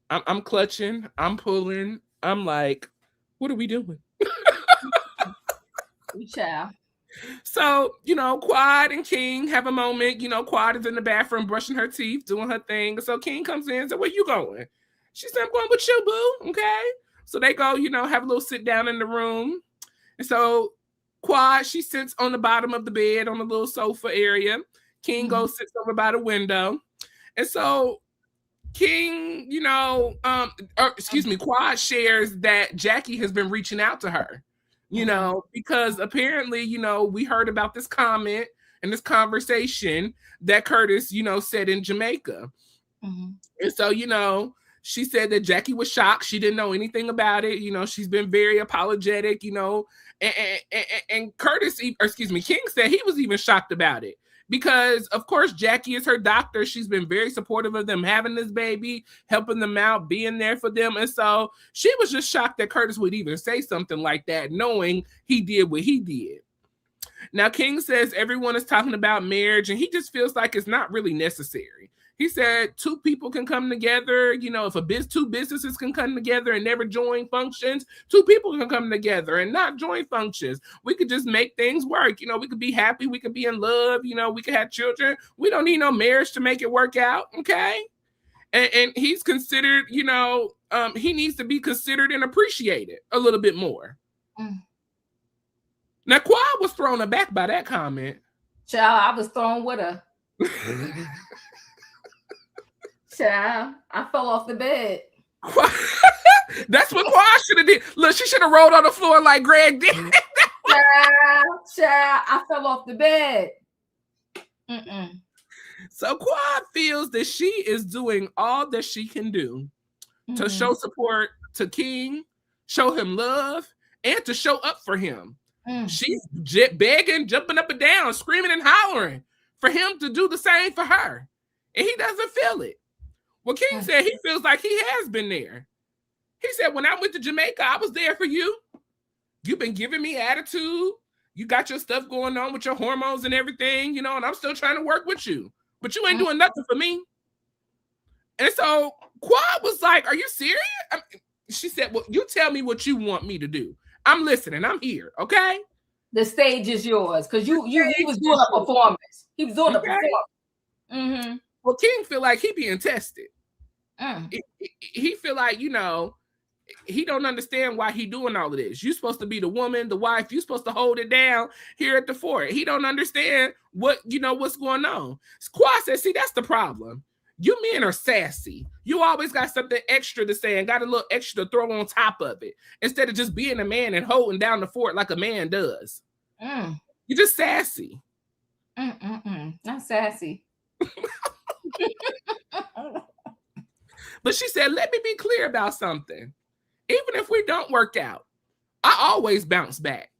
I'm clutching. I'm pulling. I'm like, what are we doing? Child. So, Quad and King have a moment. Quad is in the bathroom brushing her teeth, doing her thing. So King comes in and says, where you going? She said, I'm going with you, boo. Okay. So they go, have a little sit down in the room. And so Quad, she sits on the bottom of the bed on the little sofa area. King goes, sits over by the window. And so King, Quad shares that Jackie has been reaching out to her. Because apparently, we heard about this comment and this conversation that Curtis, said in Jamaica. And so, she said that Jackie was shocked. She didn't know anything about it. She's been very apologetic, and Curtis, King said he was even shocked about it. Because, of course, Jackie is her doctor. She's been very supportive of them having this baby, helping them out, being there for them. And so she was just shocked that Curtis would even say something like that, knowing he did what he did. Now, King says everyone is talking about marriage, and he just feels like it's not really necessary. He said 2 people can come together. You know, if 2 businesses can come together and never join functions, 2 people can come together and not join functions. We could just make things work. You know, we could be happy. We could be in love. You know, we could have children. We don't need no marriage to make it work out. Okay. And he's considered, you know, he needs to be considered and appreciated a little bit more. Now, Quad was thrown aback by that comment. Child, I was thrown with her. Child, I fell off the bed. That's what Quad should have did. Look, she should have rolled on the floor like Greg did. Child, I fell off the bed. So Quad feels that she is doing all that she can do to show support to King, show him love, and to show up for him. She's begging, jumping up and down, screaming and hollering for him to do the same for her. And he doesn't feel it. Well, King said he feels like he has been there. He said, when I went to Jamaica, I was there for you. You've been giving me attitude. You got your stuff going on with your hormones and everything, you know, and I'm still trying to work with you. But you ain't doing nothing for me. And so Quad was like, are you serious? She said, well, you tell me what you want me to do. I'm listening. I'm here. Okay. The stage is yours. Because he was doing a performance. He was doing a performance. Well, King feel like he being tested. He feel like, you know, he don't understand why he doing all of this. You're supposed to be the woman, the wife. You're supposed to hold it down here at the fort. He don't understand what's going on. Quad says, see, that's the problem. You men are sassy. You always got something extra to say and got a little extra to throw on top of it instead of just being a man and holding down the fort like a man does. You're just sassy. Not sassy. But she said, let me be clear about something. Even if we don't work out, I always bounce back.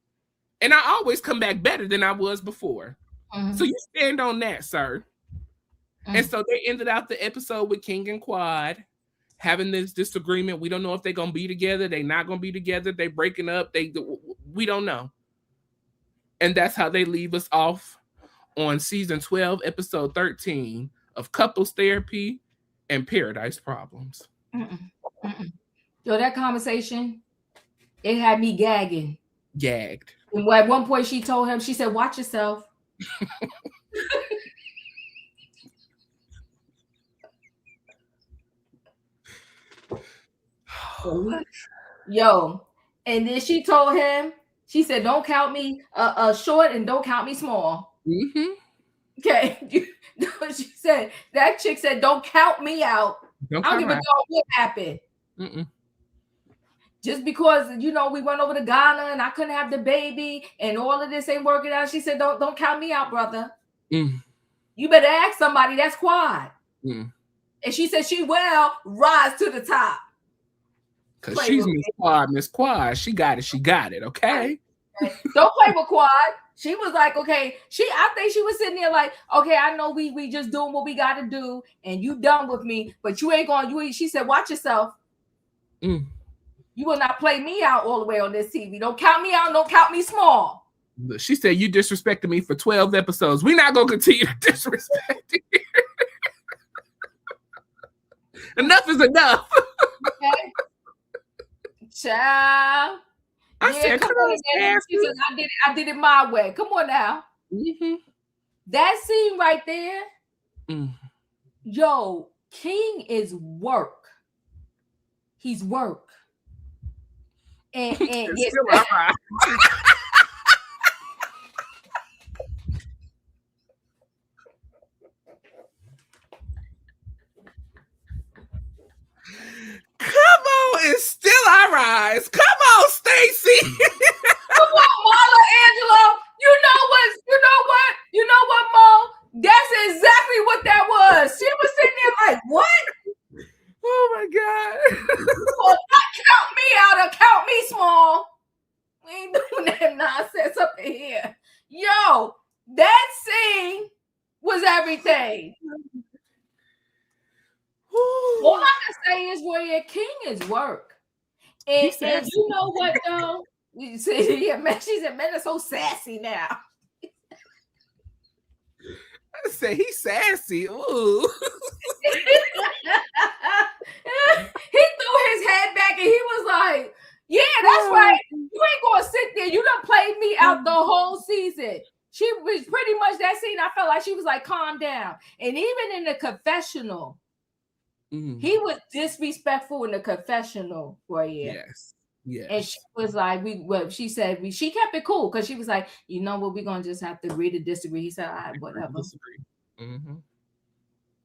And I always come back better than I was before. So you stand on that, sir. And so they ended out the episode with King and Quad having this disagreement. We don't know if they're going to be together. They're not going to be together. They're breaking up. We don't know. And that's how they leave us off on season 12, episode 13 of Couples Therapy and Paradise Problems. Yo, that conversation, it had me gagging. Gagged. And at one point she told him, she said, watch yourself. Yo, and then she told him, she said, don't count me short and don't count me small. Okay. She said, that chick said, don't count me out. I don't give a dog what happened. Just because, you know, we went over to Ghana and I couldn't have the baby and all of this ain't working out. She said, don't count me out, brother. You better ask somebody. That's Quad. And she said she will rise to the top. Because she's Miss Quad. She got it. Okay. Don't play with Quad. She was like, okay. I think she was sitting there like, okay, I know we just doing what we got to do, and you done with me, but you ain't going. She said, watch yourself. You will not play me out all the way on this TV. Don't count me out. Don't count me small. She said, you disrespected me for 12 episodes. We're not going to continue to disrespect you. Enough is enough. Okay. Child. I said, come on, she said, I did it my way. Come on now. That scene right there. Yo, King is work. He's work. And yes, still all right. Come on, it's still our rise. Come on, Stacy. Come on, Marla Angelo. You know what, Mo? That's exactly what that was. She was sitting there like, what? Oh my God. Well, not count me out or count me small. We ain't doing that nonsense up in here. Yo, that scene was everything. All I can say is, Royaire, King is work. And you know what, though? You see, man, she said, man, that's so sassy now. I said, he's sassy. Ooh. like, calm down. And even in the confessional, he was disrespectful in the confessional, Royaire. Yes. And she was like, she said, she kept it cool because she was like, you know what, we're going to just have to agree to disagree. He said, all right, whatever. Disagree.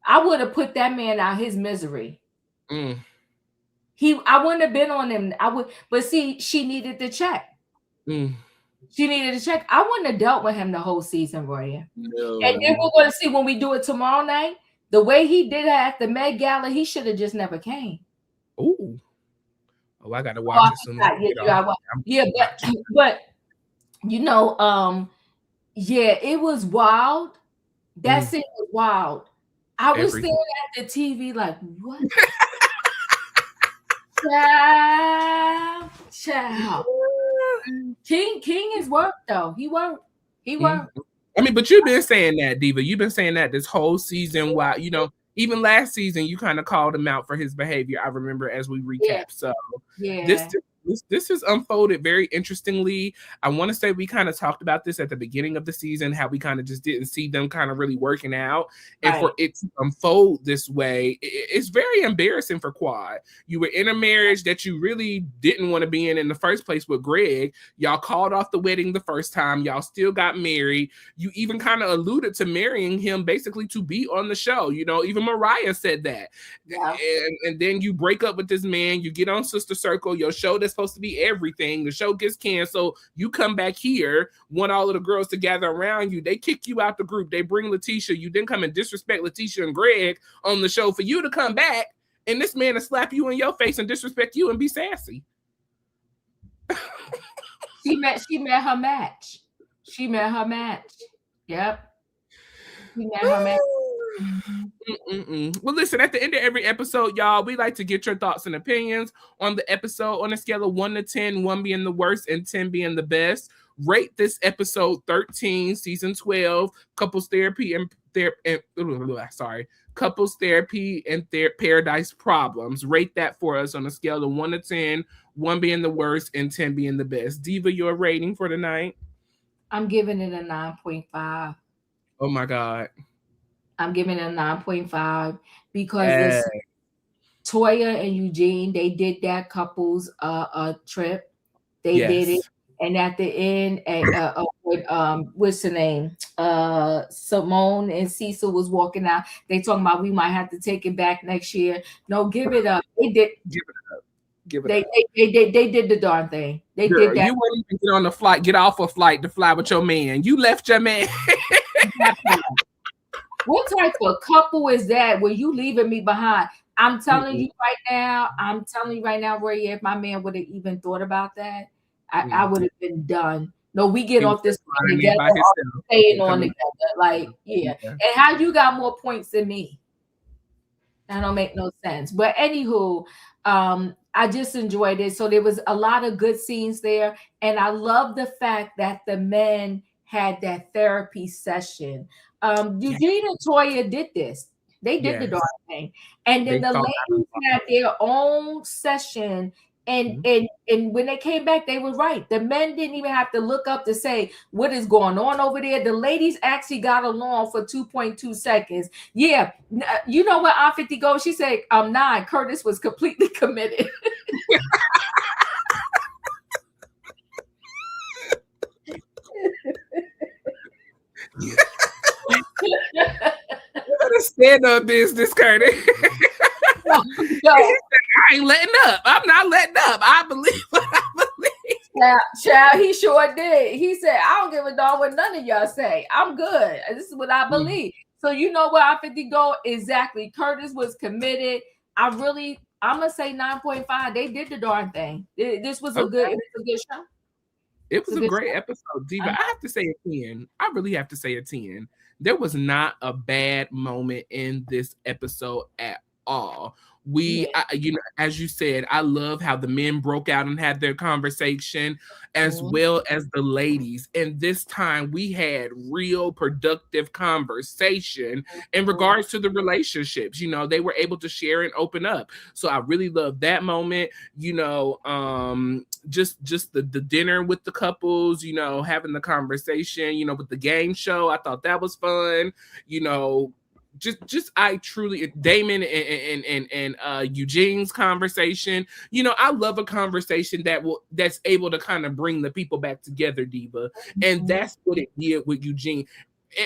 I would have put that man out his misery. I wouldn't have been on him. But see, she needed to check. She needed to check. I wouldn't have dealt with him the whole season, Royaire. No. And then we're going to see when we do it tomorrow night, the way he did it at the Met Gala, he should have just never came. Oh, I got to watch it soon. But you know, it was wild. That scene was wild. I was staring at the TV like, what? Child. King is work though. He worked. I mean, but you've been saying that, Diva. You've been saying that this whole season. While you know, even last season, you kind of called him out for his behavior. I remember as we recap. So this has unfolded very interestingly. I want to say we kind of talked about this at the beginning of the season, how we kind of just didn't see them kind of really working out. And for it to unfold this way, it's very embarrassing for Quad. You were in a marriage that you really didn't want to be in the first place with Greg. Y'all called off the wedding the first time. Y'all still got married. You even kind of alluded to marrying him basically to be on the show. You know, even Mariah said that. Yeah. And then you break up with this man. You get on Sister Circle, your show that's supposed to be everything. The show gets canceled. You come back here, want all of the girls to gather around you. They kick you out the group. They bring Letitia. You then come and disrespect Letitia and Greg on the show for you to come back, and this man to slap you in your face and disrespect you and be sassy. She met her match. Yep. She met her match. Well, listen, at the end of every episode, y'all, we like to get your thoughts and opinions on the episode on a scale of 1 to 10, 1 being the worst and 10 being the best. Rate this episode 13, season 12, couples therapy and couples therapy and paradise problems. Rate that for us on a scale of 1 to 10, 1 being the worst and 10 being the best. Diva, your rating for tonight? I'm giving it a 9.5. Oh my God. I'm giving it a 9.5 because Toya and Eugene, they did that couples trip. They did it. And at the end, with what's her name? Simone and Cecil was walking out. They talking about we might have to take it back next year. No, give it up. They did. Give it up. Give it they, up. They did the darn thing. They did that. You wouldn't even get on the flight, get off a flight to fly with your man. You left your man. What type of couple is that where you leaving me behind? I'm telling you right now, Royaire, if my man would have even thought about that, I would have been done. No, we get off this together, staying on together. Like, and how you got more points than me? That don't make no sense. But anywho, I just enjoyed it. So there was a lot of good scenes there. And I love the fact that the men had that therapy session. Eugene and Toya did this. They did the darn thing. And then the ladies had their own session. And when they came back, they were right. The men didn't even have to look up to say what is going on over there. The ladies actually got along for 2.2 seconds. Yeah. You know what Aunt 50 goes? She said, 9, Curtis was completely committed. You better stand up business, Curtis. No. I ain't letting up. I'm not letting up. I believe what I believe. Child, he sure did. He said, I don't give a darn what none of y'all say. I'm good. This is what I believe. So you know where I 50 go? Exactly. Curtis was committed. I'm gonna say 9.5. They did the darn thing. This was a good show. It was a great episode, Diva. I have to say a 10. I really have to say a 10. There was not a bad moment in this episode at all. You know, as you said, I love how the men broke out and had their conversation, as well as the ladies. And this time we had real productive conversation in regards to the relationships. You know, they were able to share and open up. So I really love that moment. You know, just the dinner with the couples, you know, having the conversation, you know, with the game show. I thought that was fun. You know, just I truly, Damon and Eugene's conversation. You know, I love a conversation that's able to kind of bring the people back together, Diva. And that's what it did with Eugene.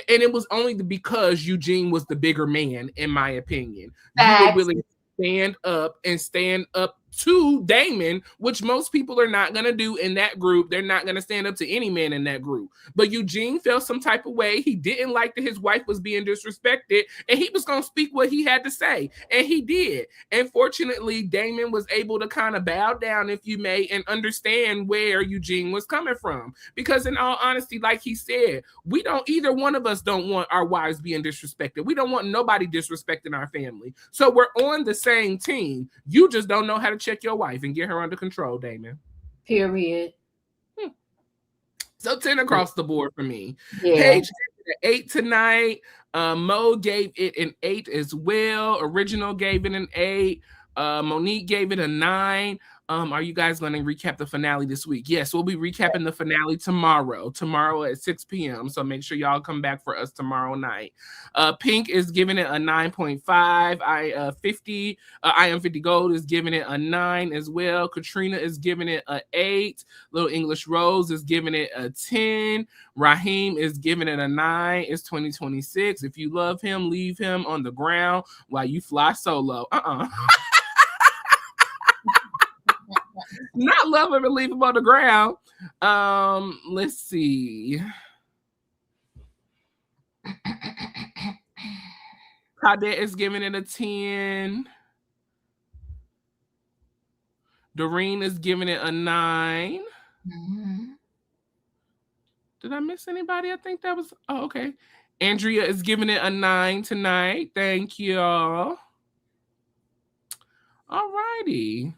And it was only because Eugene was the bigger man, in my opinion. You were willing to stand up to Damon, which most people are not going to do in that group. They're not going to stand up to any man in that group. But Eugene felt some type of way. He didn't like that his wife was being disrespected, and he was going to speak what he had to say, and he did. And fortunately, Damon was able to kind of bow down, if you may, and understand where Eugene was coming from. Because in all honesty, like he said, either one of us don't want our wives being disrespected. We don't want nobody disrespecting our family. So we're on the same team. You just don't know how to check your wife and get her under control, Damon. Period. So 10 across the board for me. Yeah. Paige gave it an 8 tonight. Mo gave it an 8 as well. Original gave it an 8. Monique gave it a 9. Are you guys going to recap the finale this week? Yes, we'll be recapping the finale tomorrow at 6 p.m. So make sure y'all come back for us tomorrow night. Pink is giving it a 9.5. I Am 50 Gold is giving it a 9 as well. Katrina is giving it a 8. Little English Rose is giving it a 10. Raheem is giving it a 9. It's 2026. If you love him, leave him on the ground while you fly solo. Not love him and leave him on the ground. Let's see. Cadet is giving it a 10. Doreen is giving it a 9. Did I miss anybody? I think that was... Oh, okay. Andrea is giving it a 9 tonight. Thank you all. All righty.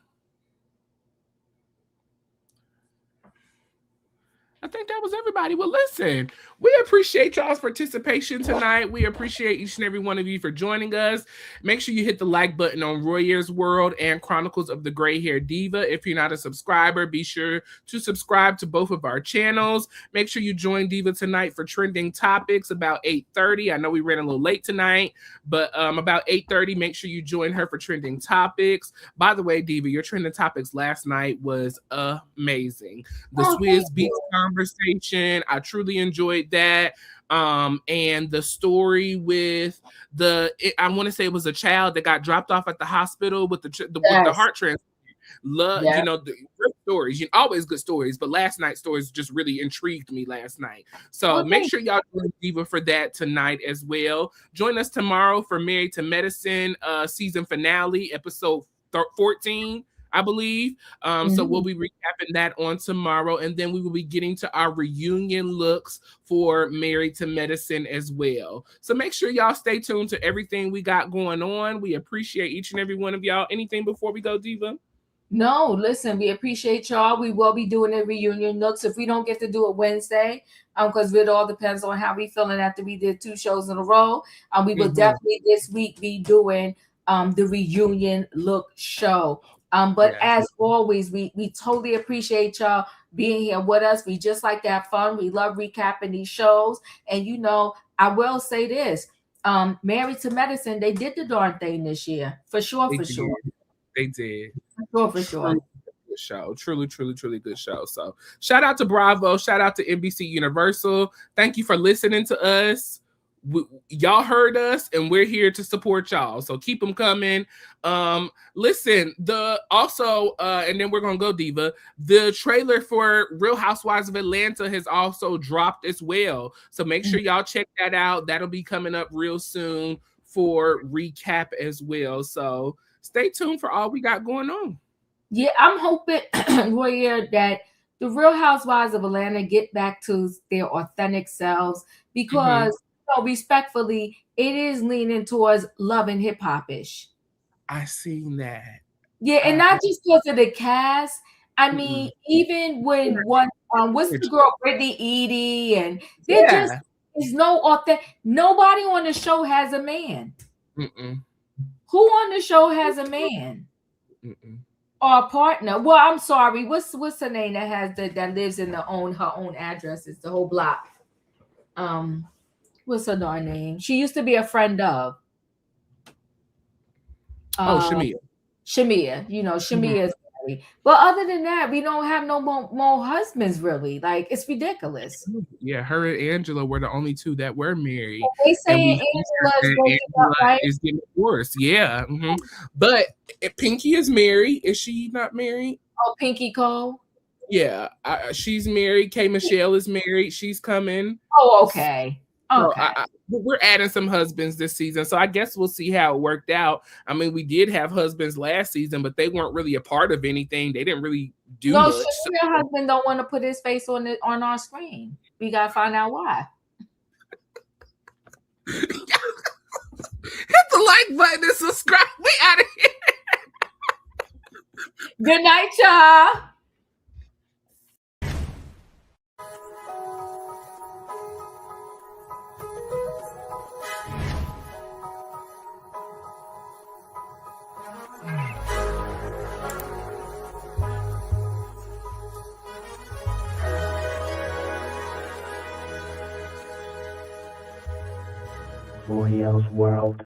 I think that was everybody. Well, listen, we appreciate y'all's participation tonight. We appreciate each and every one of you for joining us. Make sure you hit the like button on Royaire's World and Chronicles of the Gray Hair Diva. If you're not a subscriber, be sure to subscribe to both of our channels. Make sure you join Diva tonight for Trending Topics about 8:30. I know we ran a little late tonight, but about 8:30, make sure you join her for Trending Topics. By the way, Diva, your Trending Topics last night was amazing. The Swizz Beats conversation, I truly enjoyed that. And the story with I want to say it was a child that got dropped off at the hospital with the heart transplant. You know, the good stories, always good stories, but last night's stories just really intrigued me last night. So make sure y'all join Diva for that tonight as well. Join us tomorrow for Married to Medicine season finale, episode 14. I believe. So we'll be recapping that on tomorrow. And then we will be getting to our reunion looks for Married to Medicine as well. So make sure y'all stay tuned to everything we got going on. We appreciate each and every one of y'all. Anything before we go, Diva? No, listen, we appreciate y'all. We will be doing a reunion looks. If we don't get to do it Wednesday, because it all depends on how we feeling after we did 2 shows in a row. We will definitely this week be doing the reunion look show. But as always, we totally appreciate y'all being here with us. We just like to have fun. We love recapping these shows. And, I will say this. Married to Medicine, they did the darn thing this year. For sure. They did. For sure. Good show. Truly good show. So shout out to Bravo. Shout out to NBC Universal. Thank you for listening to us. Y'all heard us, and we're here to support y'all. So keep them coming. Listen, and then we're gonna go, Diva. The trailer for Real Housewives of Atlanta has also dropped as well. So make sure y'all check that out. That'll be coming up real soon for recap as well. So stay tuned for all we got going on. Yeah, I'm hoping, Royaire, that the Real Housewives of Atlanta get back to their authentic selves because. So respectfully, it is leaning towards love and hip hop ish. I seen that. Yeah, and not just because of the cast. I mean, even when what's the girl, Brittany Edie, and there just is no authentic. Nobody on the show has a man. Who on the show has a man or a partner? Well, I'm sorry. What's her name that has that lives in her own address? It's the whole block. What's her darn name? She used to be a friend of. Shamia. Shamia, Shamia is married. But other than that, we don't have no more husbands, really. Like, it's ridiculous. Yeah, her and Angela were the only two that were married. They say Angela is getting divorced. Yeah. But Pinky is married. Is she not married? Oh, Pinky Cole? Yeah, she's married. K. Michelle is married. She's coming. Oh, okay. Okay. So we're adding some husbands this season, so I guess we'll see how it worked out. I mean, we did have husbands last season, but they weren't really a part of anything. They didn't really do much. Your husband don't want to put his face on our screen. We gotta find out why. Hit the like button and subscribe. We out of here. Good night, y'all. Royaire's World.